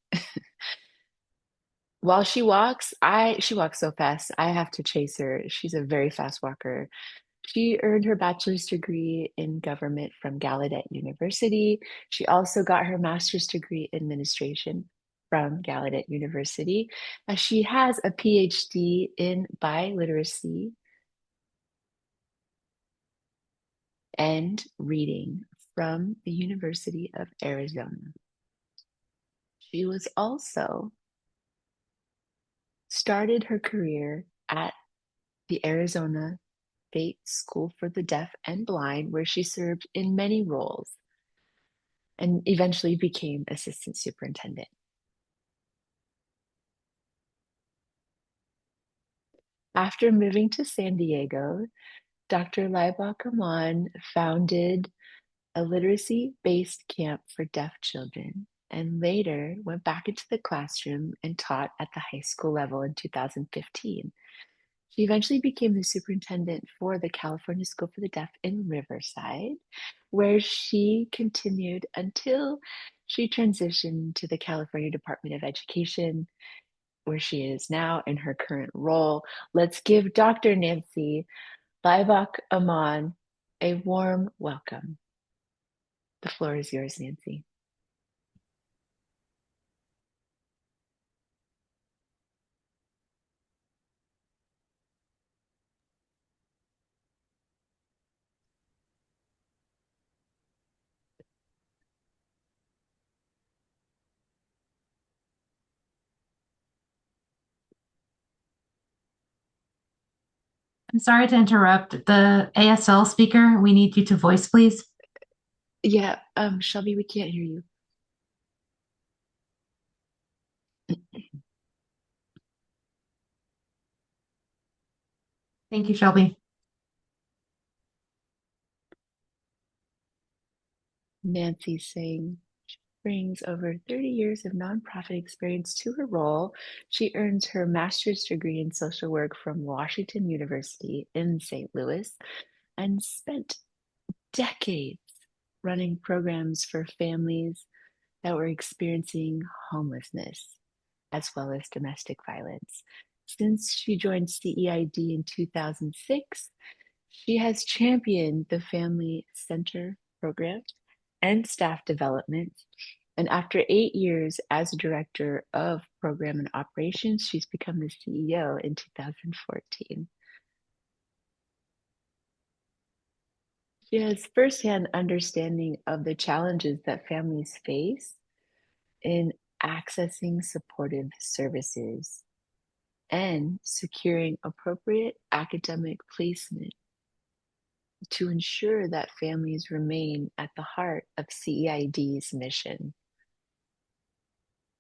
While she walks so fast, I have to chase her. She's a very fast walker. She earned her bachelor's degree in government from Gallaudet University. She also got her master's degree in administration from Gallaudet University. She has a PhD in biliteracy and reading from the University of Arizona. She was also started her career at the Arizona State School for the Deaf and Blind, where she served in many roles and eventually became assistant superintendent. After moving to San Diego, Dr. Bleibach Amon founded a literacy-based camp for deaf children and later went back into the classroom and taught at the high school level in 2015. She eventually became the superintendent for the California School for the Deaf in Riverside, where she continued until she transitioned to the California Department of Education, where she is now in her current role. Let's give Dr. Nancy Bleibach Amon a warm welcome. The floor is yours, Nancy. I'm sorry to interrupt. The ASL speaker, we need you to voice, please. Yeah, Shelby, we can't hear you. Thank you, Shelby. Nancy saying she brings over 30 years of nonprofit experience to her role. She earns her master's degree in social work from Washington University in St. Louis and spent decades running programs for families that were experiencing homelessness as well as domestic violence. Since she joined CEID in 2006, she has championed the Family Center program and staff development And after 8 years as director of program and operations, she's become the CEO in 2014. She has firsthand understanding of the challenges that families face in accessing supportive services and securing appropriate academic placement to ensure that families remain at the heart of CEID's mission.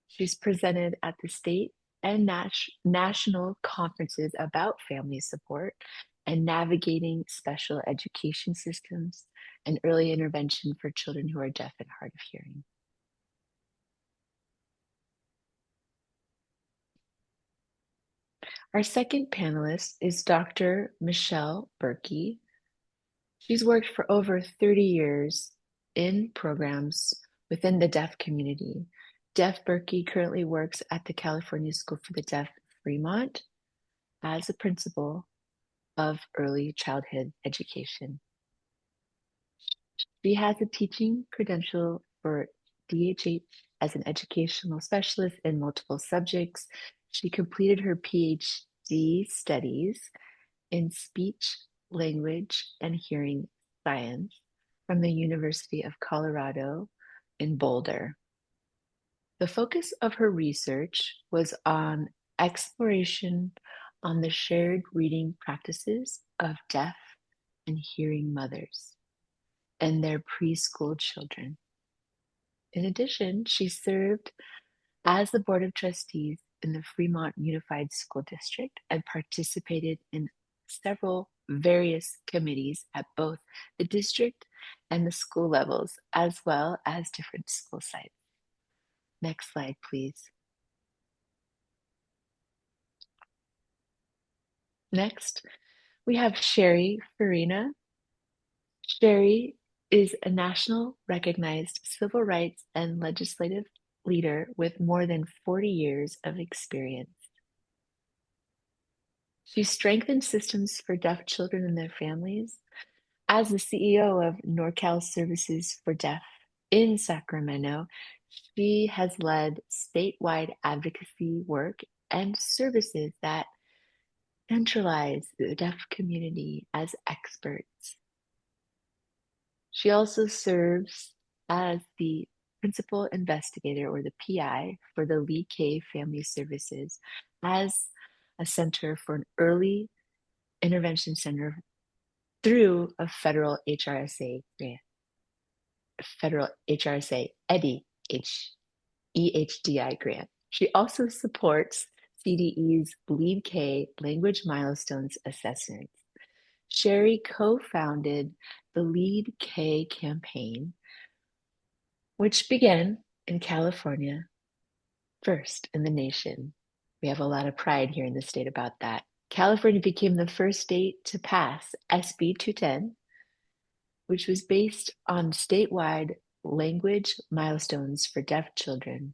She's presented at the state and national conferences about family support and navigating special education systems and early intervention for children who are deaf and hard of hearing. Our second panelist is Dr. Michelle Berkey. She's worked for over 30 years in programs within the deaf community. Deaf Berkey currently works at the California School for the Deaf, Fremont, as a principal of early childhood education. She has a teaching credential for DHH as an educational specialist in multiple subjects. She completed her PhD studies in speech, language, and hearing science from the University of Colorado in Boulder. The focus of her research was on exploration on the shared reading practices of deaf and hearing mothers and their preschool children. In addition, she served as the Board of Trustees in the Fremont Unified School District and participated in several various committees at both the district and the school levels, as well as different school sites. Next slide, please. Next, we have Sherry Farina. Sherry is a national recognized civil rights and legislative leader with more than 40 years of experience. She strengthened systems for deaf children and their families. As the CEO of NorCal Services for Deaf in Sacramento, she has led statewide advocacy work and services that centralize the deaf community as experts. She also serves as the principal investigator, or the PI, for the Lee K Family Services as a center for an early intervention center through a federal HRSA grant, federal HRSA EHDI grant. She also supports CDE's Lead K Language Milestones assessments. Sherry co-founded the Lead K campaign, which began in California, first in the nation. We have a lot of pride here in the state about that. California became the first state to pass SB 210, which was based on statewide language milestones for deaf children,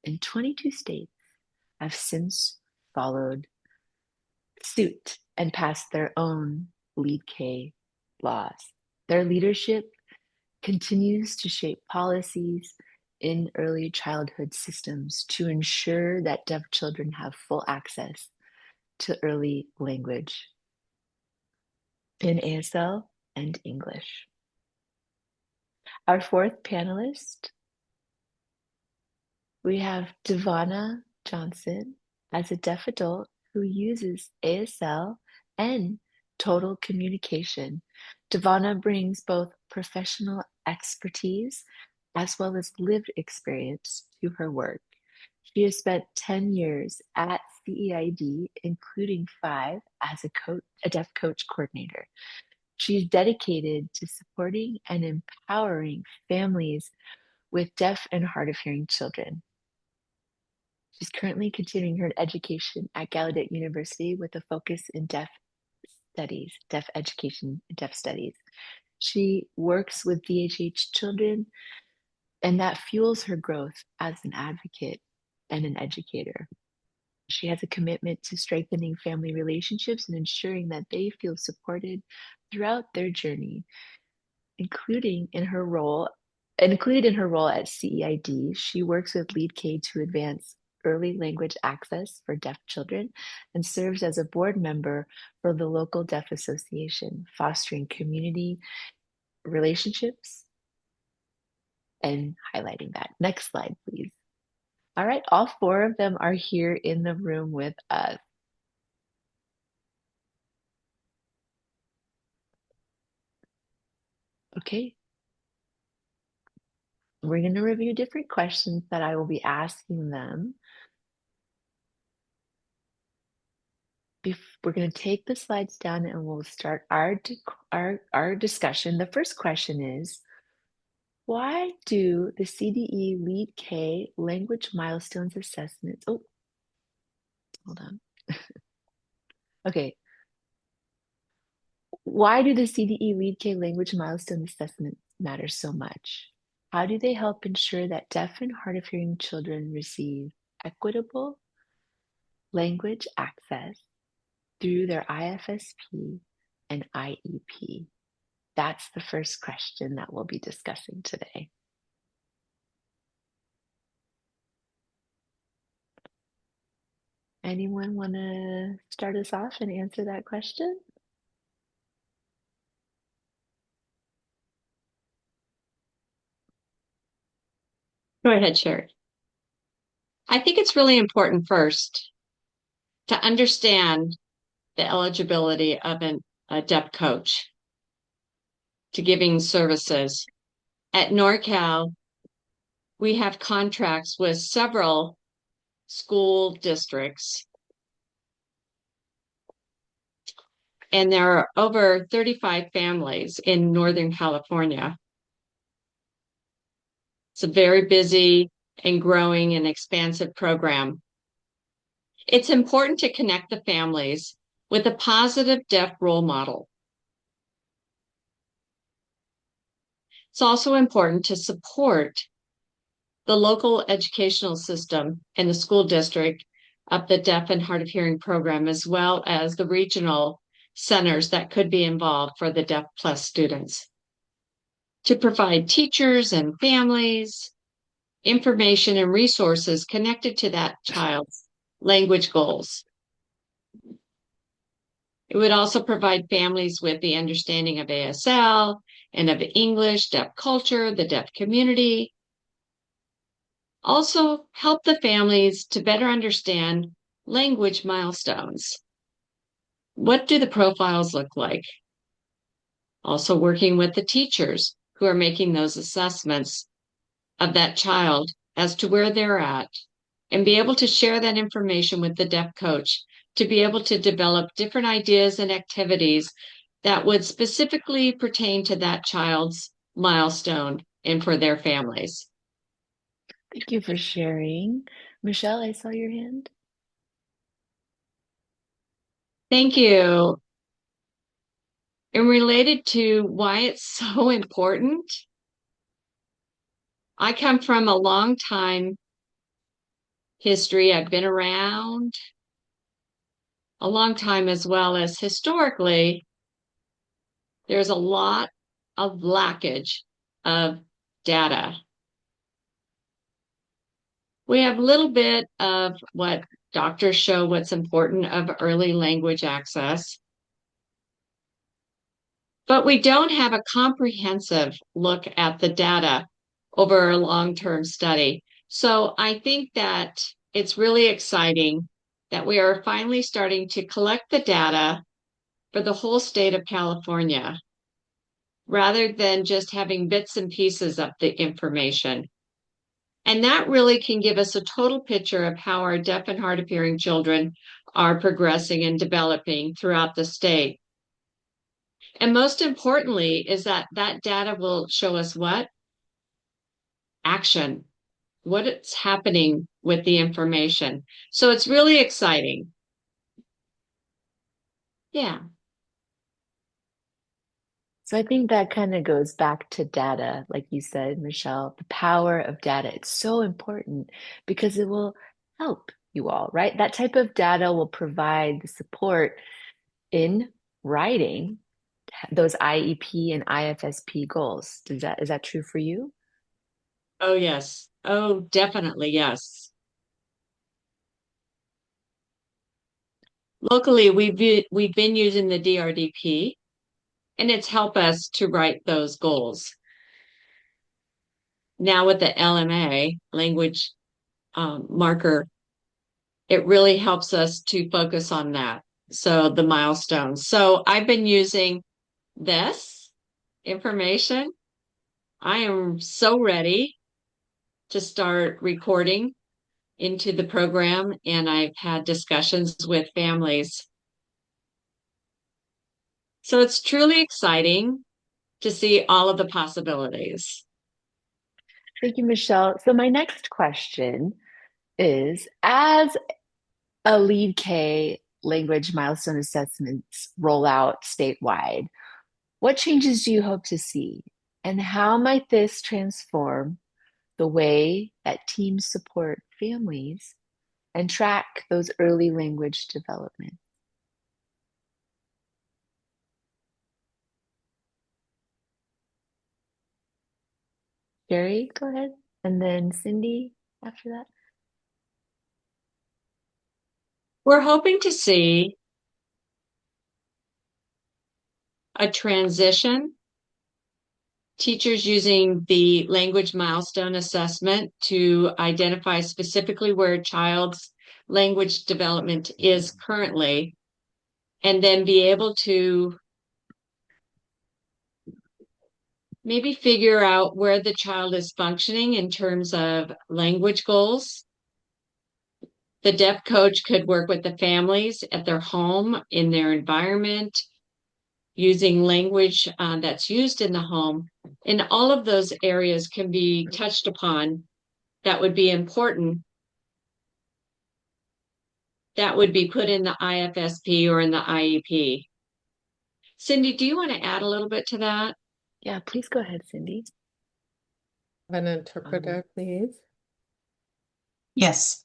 and 22 states have since followed suit and passed their own Lead K laws. Their leadership continues to shape policies in early childhood systems to ensure that deaf children have full access to early language in ASL and English. Our fourth panelist, we have Devana Johnson as a deaf adult who uses ASL and total communication. Devana brings both professional expertise as well as lived experience to her work. She has spent 10 years at CEID, including 5 as a deaf coach coordinator. She's dedicated to supporting and empowering families with deaf and hard of hearing children. She's currently continuing her education at Gallaudet University with a focus in deaf studies, deaf education, deaf studies. She works with DHH children, and that fuels her growth as an advocate and an educator. She has a commitment to strengthening family relationships and ensuring that they feel supported throughout their journey, including in her role Included in her role at CEID, she works with Lead K to advance early language access for deaf children and serves as a board member for the local deaf association, fostering community relationships and highlighting that. Next slide, please. All right, all four of them are here in the room with us. Okay. We're going to review different questions that I will be asking them. We're going to take the slides down and we'll start our discussion. The first question is, why do the CDE Lead K language milestones assessments? Oh, hold on. Okay. Why do the CDE Lead K language milestone assessments matter so much? How do they help ensure that deaf and hard of hearing children receive equitable language access through their IFSP and IEP? That's the first question that we'll be discussing today. Anyone want to start us off and answer that question? Go ahead, Sherry. I think it's really important first to understand the eligibility of a deaf coach to giving services. At NorCal, we have contracts with several school districts, and there are over 35 families in Northern California. It's a very busy and growing and expansive program. It's important to connect the families with a positive deaf role model. It's also important to support the local educational system and the school district of the deaf and hard of hearing program, as well as the regional centers that could be involved for the Deaf Plus students, to provide teachers and families information and resources connected to that child's language goals. It would also provide families with the understanding of ASL and of English, deaf culture, the deaf community. Also help the families to better understand language milestones. What do the profiles look like? Also working with the teachers who are making those assessments of that child as to where they're at, and be able to share that information with the deaf coach to be able to develop different ideas and activities that would specifically pertain to that child's milestone and for their families. Thank you for sharing. Michelle, I saw your hand. Thank you. And related to why it's so important, I come from a long time history. I've been around a long time, as well as historically, there's a lot of lackage of data. We have a little bit of what doctors show what's important of early language access, but we don't have a comprehensive look at the data over a long-term study. So I think that it's really exciting that we are finally starting to collect the data for the whole state of California, rather than just having bits and pieces of the information. And that really can give us a total picture of how our deaf and hard of hearing children are progressing and developing throughout the state. And most importantly is that that data will show us what? Action. What's happening with the information. So it's really exciting. Yeah. So I think that kind of goes back to data, like you said, Michelle, the power of data. It's so important because it will help you all, right? That type of data will provide the support in writing those IEP and IFSP goals. Is that true for you? Oh, yes. Oh, definitely, yes. Locally, we've been using the DRDP, and it's helped us to write those goals. Now with the LMA, language marker, it really helps us to focus on that. So the milestones. So I've been using this information. I am so ready to start recording into the program, and I've had discussions with families. So it's truly exciting to see all of the possibilities. Thank you, Michelle. So my next question is, as a lead K language milestone assessments roll out statewide, what changes do you hope to see? And how might this transform the way that teams support families and track those early language development? Jerry, go ahead. And then Cindy after that. We're hoping to see a transition, teachers using the language milestone assessment to identify specifically where a child's language development is currently, and then be able to maybe figure out where the child is functioning in terms of language goals. The deaf coach could work with the families at their home, in their environment, using language that's used in the home. And all of those areas can be touched upon that would be important, that would be put in the IFSP or in the IEP. Cindy, do you want to add a little bit to that? Yeah, please go ahead, Cindy. An interpreter, please. Yes.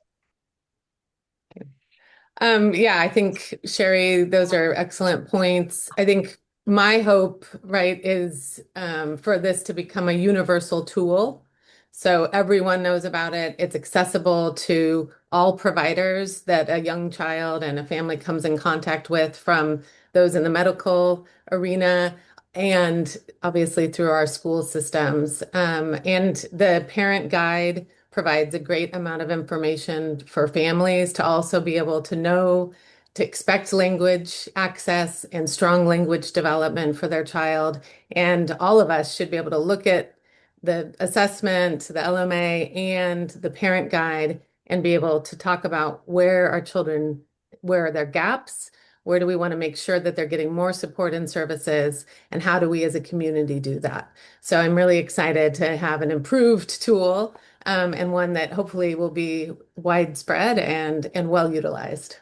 Yeah, I think, Sherry, those are excellent points. I think my hope, right, is for this to become a universal tool. So everyone knows about it. It's accessible to all providers that a young child and a family comes in contact with, from those in the medical arena and obviously through our school systems. And the parent guide provides a great amount of information for families to also be able to know, to expect language access and strong language development for their child. And all of us should be able to look at the assessment, the LMA, and the parent guide and be able to talk about where our children, where are their gaps, where do we want to make sure that they're getting more support and services, and how do we as a community do that? So I'm really excited to have an improved tool, and one that hopefully will be widespread and well utilized.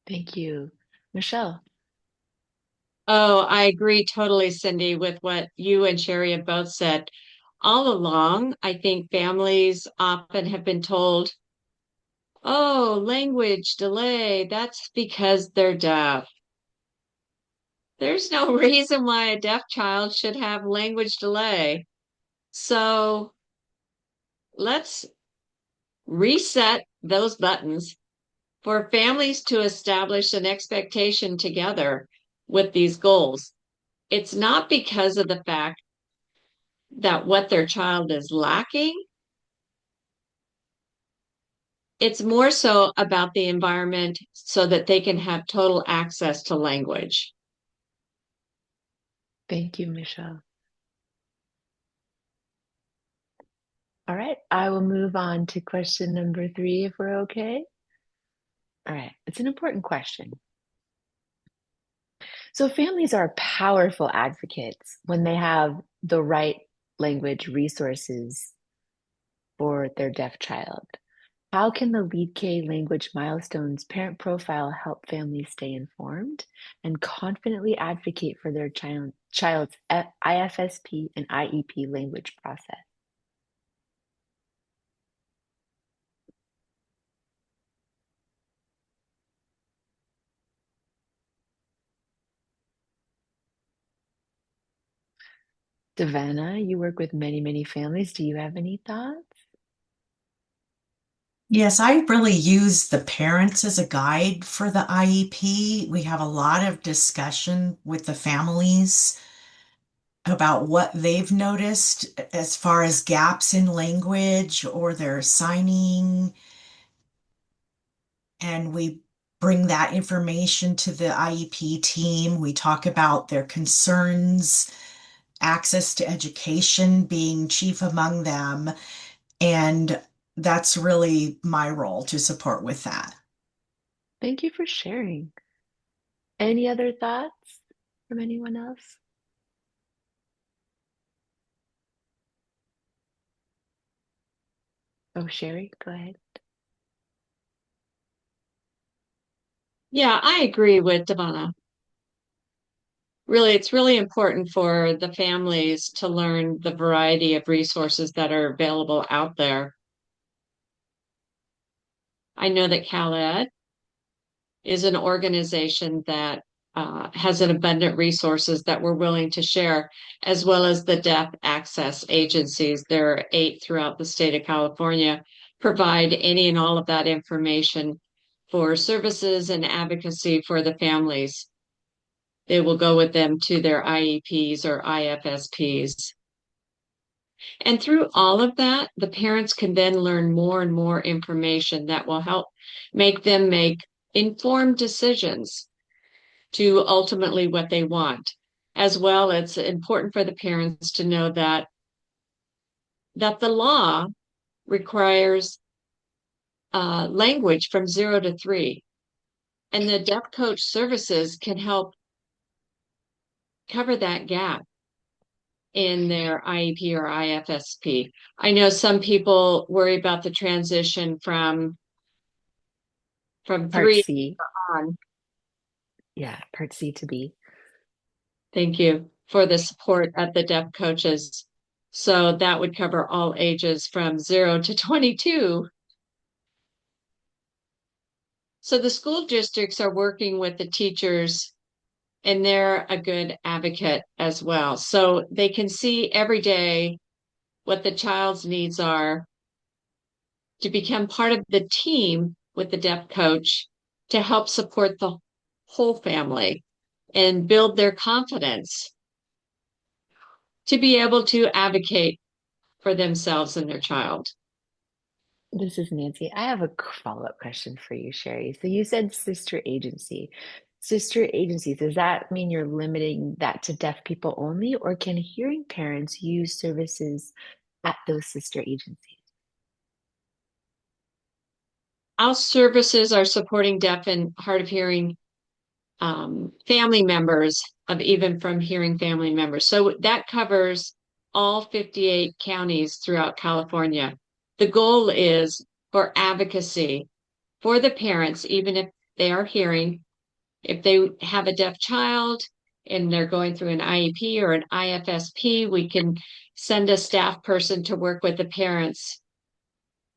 Thank you. Michelle. Oh, I agree totally, Cindy, with what you and Sherry have both said. All along, I think families often have been told, oh, language delay, that's because they're deaf. There's no reason why a deaf child should have language delay. So let's reset those buttons for families to establish an expectation together with these goals. It's not because of the fact that what their child is lacking. It's more so about the environment so that they can have total access to language. Thank you, Michelle. All right, I will move on to question number 3 if we're okay. All right, it's an important question. So families are powerful advocates when they have the right language resources for their deaf child. How can the Lead K Language Milestones parent profile help families stay informed and confidently advocate for their child's IFSP and IEP language process? Savannah, you work with many, many families. Do you have any thoughts? Yes, I really use the parents as a guide for the IEP. We have a lot of discussion with the families about what they've noticed as far as gaps in language or their signing. And we bring that information to the IEP team. We talk about their concerns, access to education being chief among them. And that's really my role to support with that. Thank you for sharing. Any other thoughts from anyone else? Oh, Sherry, go ahead. Yeah, I agree with Devana. Really, it's really important for the families to learn the variety of resources that are available out there. I know that CalEd is an organization that has an abundant resources that we're willing to share, as well as the deaf access agencies. There are 8 throughout the state of California, provide any and all of that information for services and advocacy for the families. They will go with them to their IEPs or IFSPs. And through all of that, the parents can then learn more and more information that will help make them make informed decisions to ultimately what they want. As well, it's important for the parents to know that the law requires language from 0 to 3, and the deaf coach services can help cover that gap in their IEP or IFSP. I know some people worry about the transition from Part 3 C. on. Yeah, part C to B. Thank you for the support at the deaf coaches. So that would cover all ages from 0 to 22. So the school districts are working with the teachers, and they're a good advocate as well. So they can see every day what the child's needs are to become part of the team with the deaf coach to help support the whole family and build their confidence to be able to advocate for themselves and their child. This is Nancy. I have a follow-up question for you, Sherry. So you said sister agency. Sister agencies, does that mean you're limiting that to deaf people only, or can hearing parents use services at those sister agencies? Our services are supporting deaf and hard of hearing family members of even from hearing family members. So that covers all 58 counties throughout California. The goal is for advocacy for the parents, even if they are hearing, if they have a deaf child and they're going through an IEP or an IFSP, we can send a staff person to work with the parents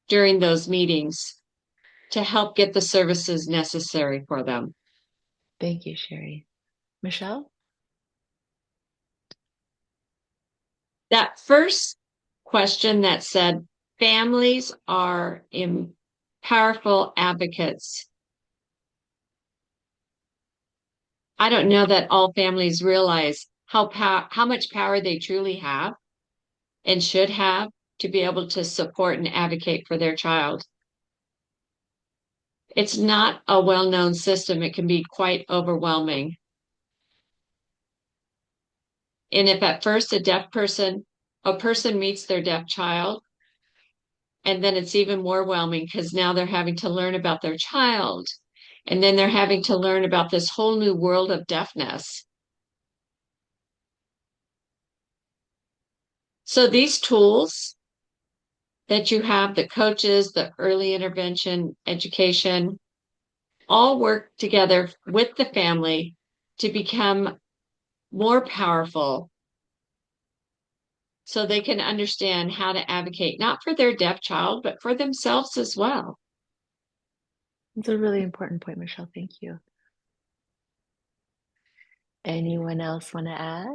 during those meetings to help get the services necessary for them. Thank you, Sherry. Michelle? That first question that said families are powerful advocates. I don't know that all families realize how much power they truly have and should have to be able to support and advocate for their child. It's not a well-known system. It can be quite overwhelming. And if at first a person meets their deaf child, and then it's even more overwhelming because now they're having to learn about their child. And then they're having to learn about this whole new world of deafness. So these tools that you have, the coaches, the early intervention education, all work together with the family to become more powerful so they can understand how to advocate, not for their deaf child, but for themselves as well. It's a really important point, Michelle. Thank you. Anyone else want to add?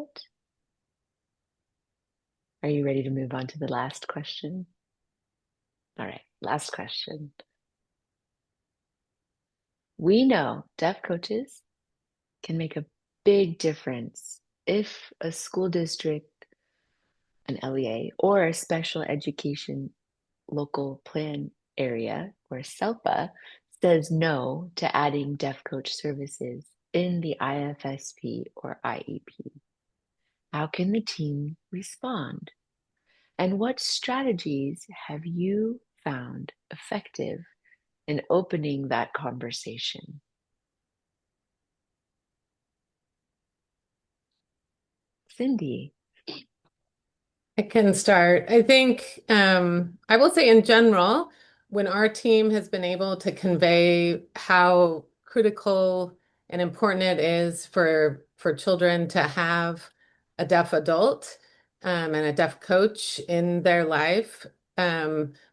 Are you ready to move on to the last question? All right, last question. We know deaf coaches can make a big difference if a school district, an LEA, or a special education local plan area, or SELPA, says no to adding deaf coach services in the IFSP or IEP. How can the team respond? And what strategies have you found effective in opening that conversation? Cindy. I can start. I think I will say in general, when our team has been able to convey how critical and important it is for children to have a deaf adult and a deaf coach in their life,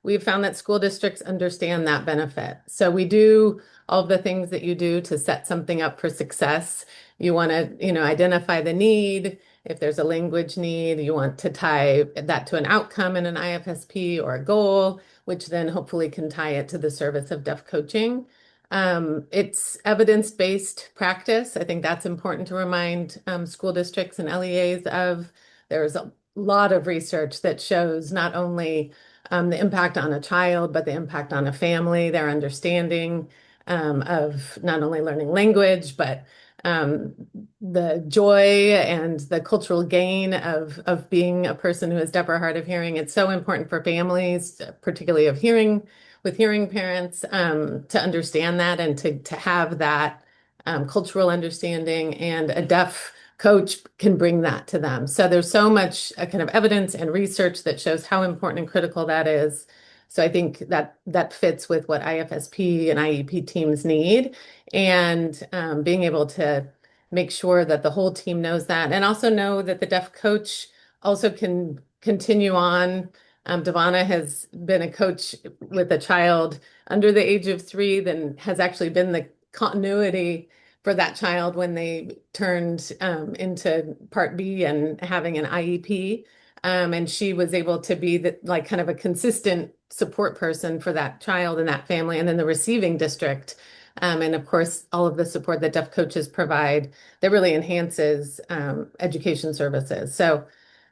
we've found that school districts understand that benefit. So we do all of the things that you do to set something up for success. You want to, identify the need. If there's a language need, you want to tie that to an outcome in an IFSP or a goal, which then hopefully can tie it to the service of deaf coaching. It's evidence-based practice. I think that's important to remind school districts and LEAs of. There's a lot of research that shows not only the impact on a child, but the impact on a family, their understanding of not only learning language, but um, the joy and the cultural gain of being a person who is deaf or hard of hearing. It's so important for families, particularly of hearing with hearing parents, to understand that and to have that cultural understanding. And a deaf coach can bring that to them. So there's so much kind of evidence and research that shows how important and critical that is. So I think that fits with what IFSP and IEP teams need, and being able to make sure that the whole team knows that, and also know that the deaf coach also can continue on. Devana has been a coach with a child under the age of 3, then has actually been the continuity for that child when they turned into Part B and having an IEP. And she was able to be like kind of a consistent support person for that child and that family, and then the receiving district. And of course, all of the support that deaf coaches provide that really enhances education services. So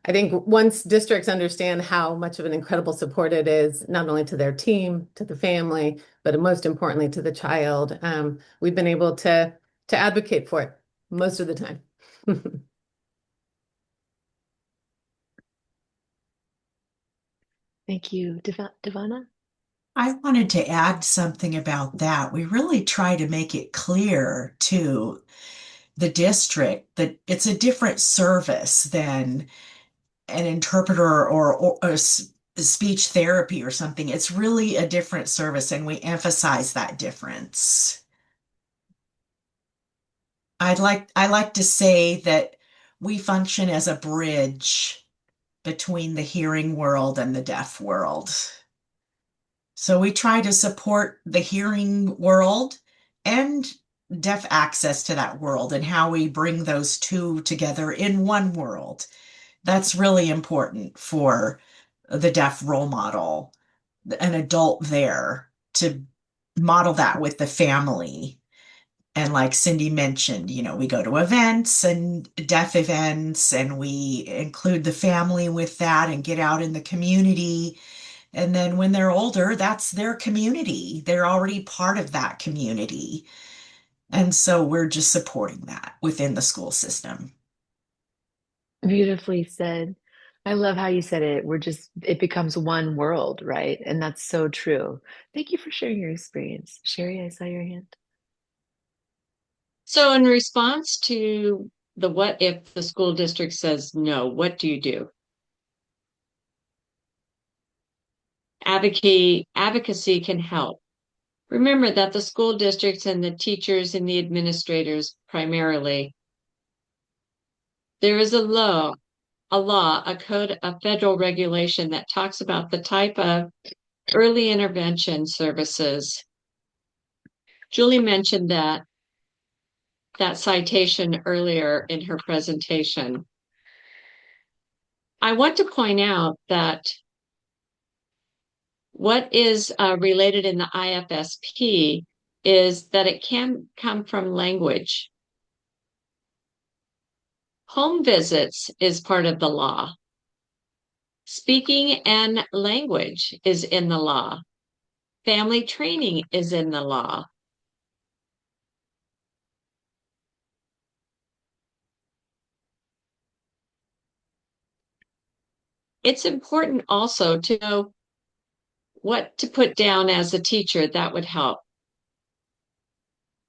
I think once districts understand how much of an incredible support it is, not only to their team, to the family, but most importantly to the child, we've been able to advocate for it most of the time. Thank you. Devana? I wanted to add something about that. We really try to make it clear to the district that it's a different service than an interpreter or speech therapy or something. It's really a different service, and we emphasize that difference. I like to say that we function as a bridge between the hearing world and the deaf world. So we try to support the hearing world and deaf access to that world, and how we bring those two together in one world. That's really important for the deaf role model, an adult there to model that with the family. And like Cindy mentioned, we go to events and deaf events, and we include the family with that and get out in the community. And then when they're older, that's their community. They're already part of that community. And so we're just supporting that within the school system. Beautifully said. I love how you said it. It becomes one world, right? And that's so true. Thank you for sharing your experience. Sherry, I saw your hand. So in response to the what if the school district says no, what do you do? Advocacy can help. Remember that the school districts and the teachers and the administrators primarily, there is a code, a federal regulation that talks about the type of early intervention services. Julie mentioned that citation earlier in her presentation. I want to point out that what is related in the IFSP is that it can come from language. Home visits is part of the law. Speaking and language is in the law. Family training is in the law. It's important also to know what to put down as a teacher. That would help.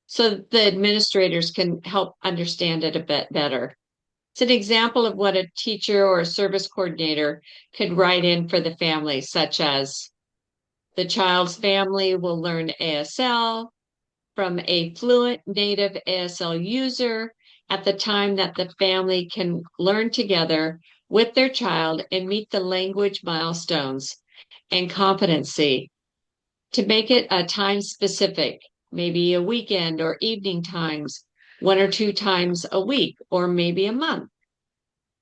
So the administrators can help understand it a bit better. It's an example of what a teacher or a service coordinator could write in for the family, such as the child's family will learn ASL from a fluent native ASL user at the time that the family can learn together with their child and meet the language milestones and competency to make it a time specific, maybe a weekend or evening times, 1 or 2 times a week, or maybe a month.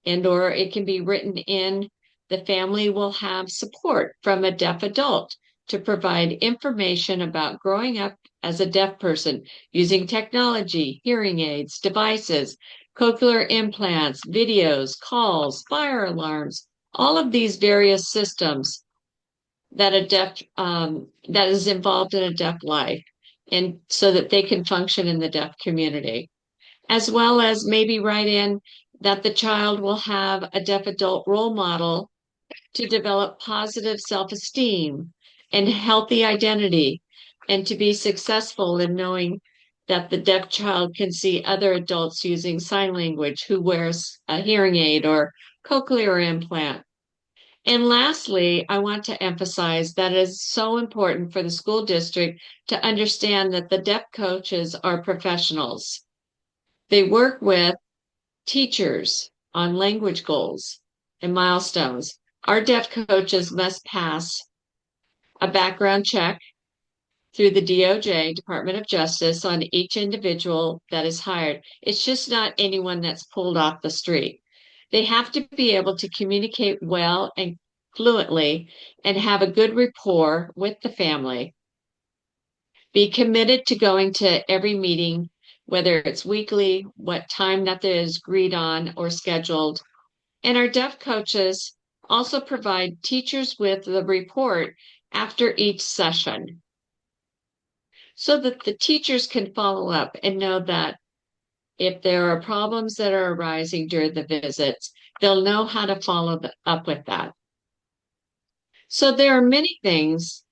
And or it can be written in, the family will have support from a deaf adult to provide information about growing up as a deaf person using technology, hearing aids, devices, cochlear implants, videos, calls, fire alarms, all of these various systems that a deaf that is involved in a deaf life, and so that they can function in the deaf community, as well as maybe write in that the child will have a deaf adult role model to develop positive self-esteem and healthy identity, and to be successful in knowing that the deaf child can see other adults using sign language who wears a hearing aid or cochlear implant. And lastly, I want to emphasize that it is so important for the school district to understand that the deaf coaches are professionals. They work with teachers on language goals and milestones. Our deaf coaches must pass a background check through the DOJ, Department of Justice, on each individual that is hired. It's just not anyone that's pulled off the street. They have to be able to communicate well and fluently and have a good rapport with the family. Be committed to going to every meeting, whether it's weekly, what time that is agreed on or scheduled. And our deaf coaches also provide teachers with the report after each session, so that the teachers can follow up and know that if there are problems that are arising during the visits, they'll know how to follow up with that. So there are many things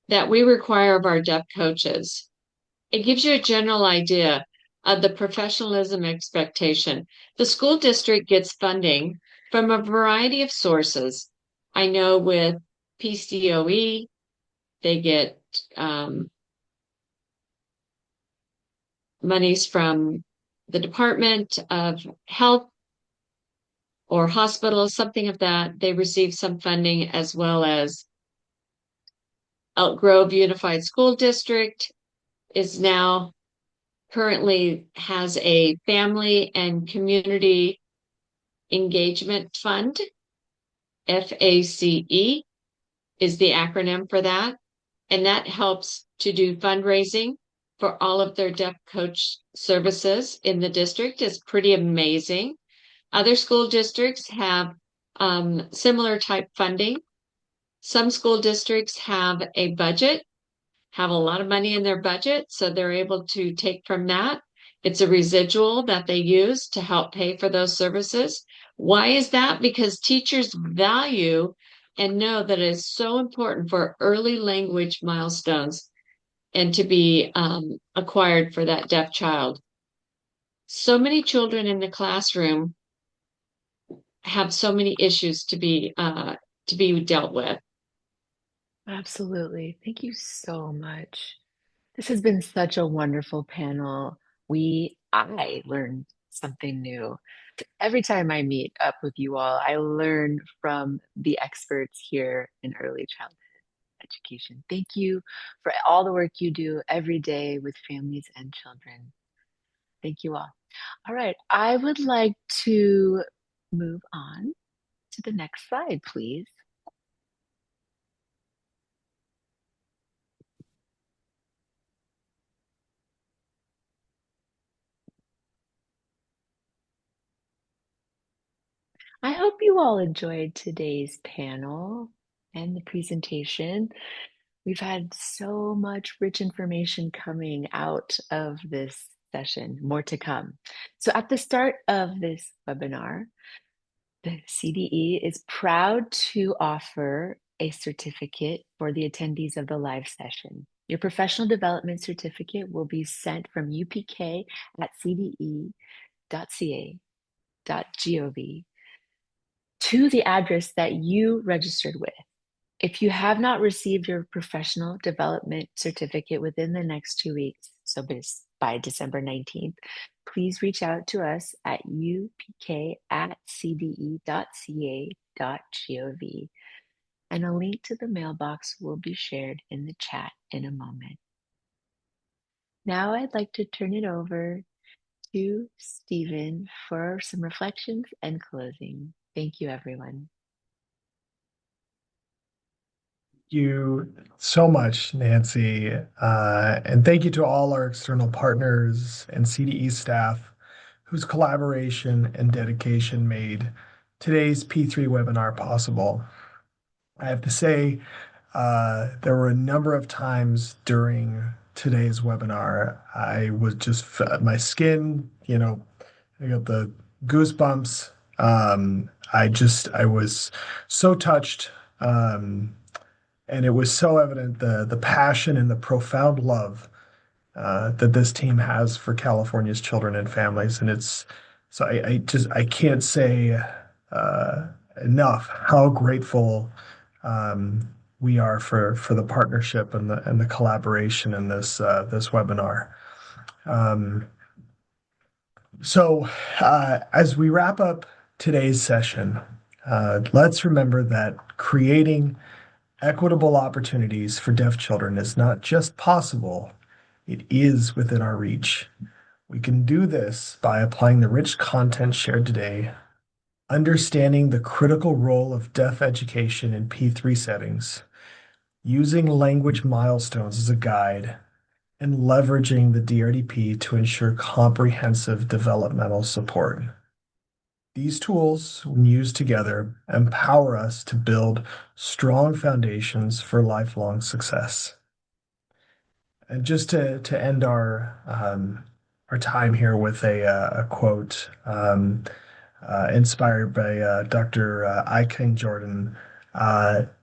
that we require of our deaf coaches. It gives you a general idea of the professionalism expectation. The school district gets funding from a variety of sources. I know with PCOE, they get monies from the Department of Health or hospitals, something of that. They receive some funding, as well as Elk Grove Unified School District is now currently has a family and community engagement fund. FACE is the acronym for that. And that helps to do fundraising for all of their deaf coach services in the district. Is pretty amazing. Other school districts have similar type funding. Some school districts have a budget, have a lot of money in their budget, so they're able to take from that. It's a residual that they use to help pay for those services. Why is that? Because teachers value and know that it is so important for early language milestones and to be acquired for that deaf child. So many children in the classroom have so many issues to be dealt with. Absolutely. Thank you so much. This has been such a wonderful panel. I learned something new. Every time I meet up with you all, I learn from the experts here in early childhood education. Thank you for all the work you do every day with families and children. Thank you all. All right, I would like to move on to the next slide, please. I hope you all enjoyed today's panel and the presentation. We've had so much rich information coming out of this session, more to come. So at the start of this webinar, the CDE is proud to offer a certificate for the attendees of the live session. Your professional development certificate will be sent from upk@cde.ca.gov to the address that you registered with. If you have not received your professional development certificate within the next 2 weeks, so by December 19th, please reach out to us at upk@cde.ca.gov, and a link to the mailbox will be shared in the chat in a moment. Now I'd like to turn it over to Stephen for some reflections and closing. Thank you, everyone. You so much, Nancy. And thank you to all our external partners and CDE staff whose collaboration and dedication made today's P3 webinar possible. I have to say, there were a number of times during today's webinar, I was just, my skin, I got the goosebumps. I was so touched. And it was so evident the passion and the profound love that this team has for California's children and families. And it's so I can't say enough how grateful we are for the partnership and the collaboration in this webinar. As we wrap up today's session, let's remember that creating equitable opportunities for deaf children is not just possible, it is within our reach. We can do this by applying the rich content shared today, understanding the critical role of deaf education in P3 settings, using language milestones as a guide, and leveraging the DRDP to ensure comprehensive developmental support. These tools, when used together, empower us to build strong foundations for lifelong success. And just to end our time here with a quote inspired by Dr. I. King Jordan,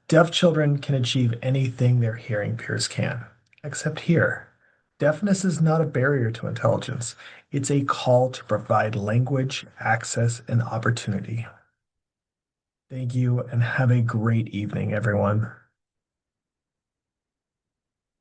deaf children can achieve anything their hearing peers can, except hear. Deafness is not a barrier to intelligence. It's a call to provide language, access, and opportunity. Thank you, and have a great evening, everyone.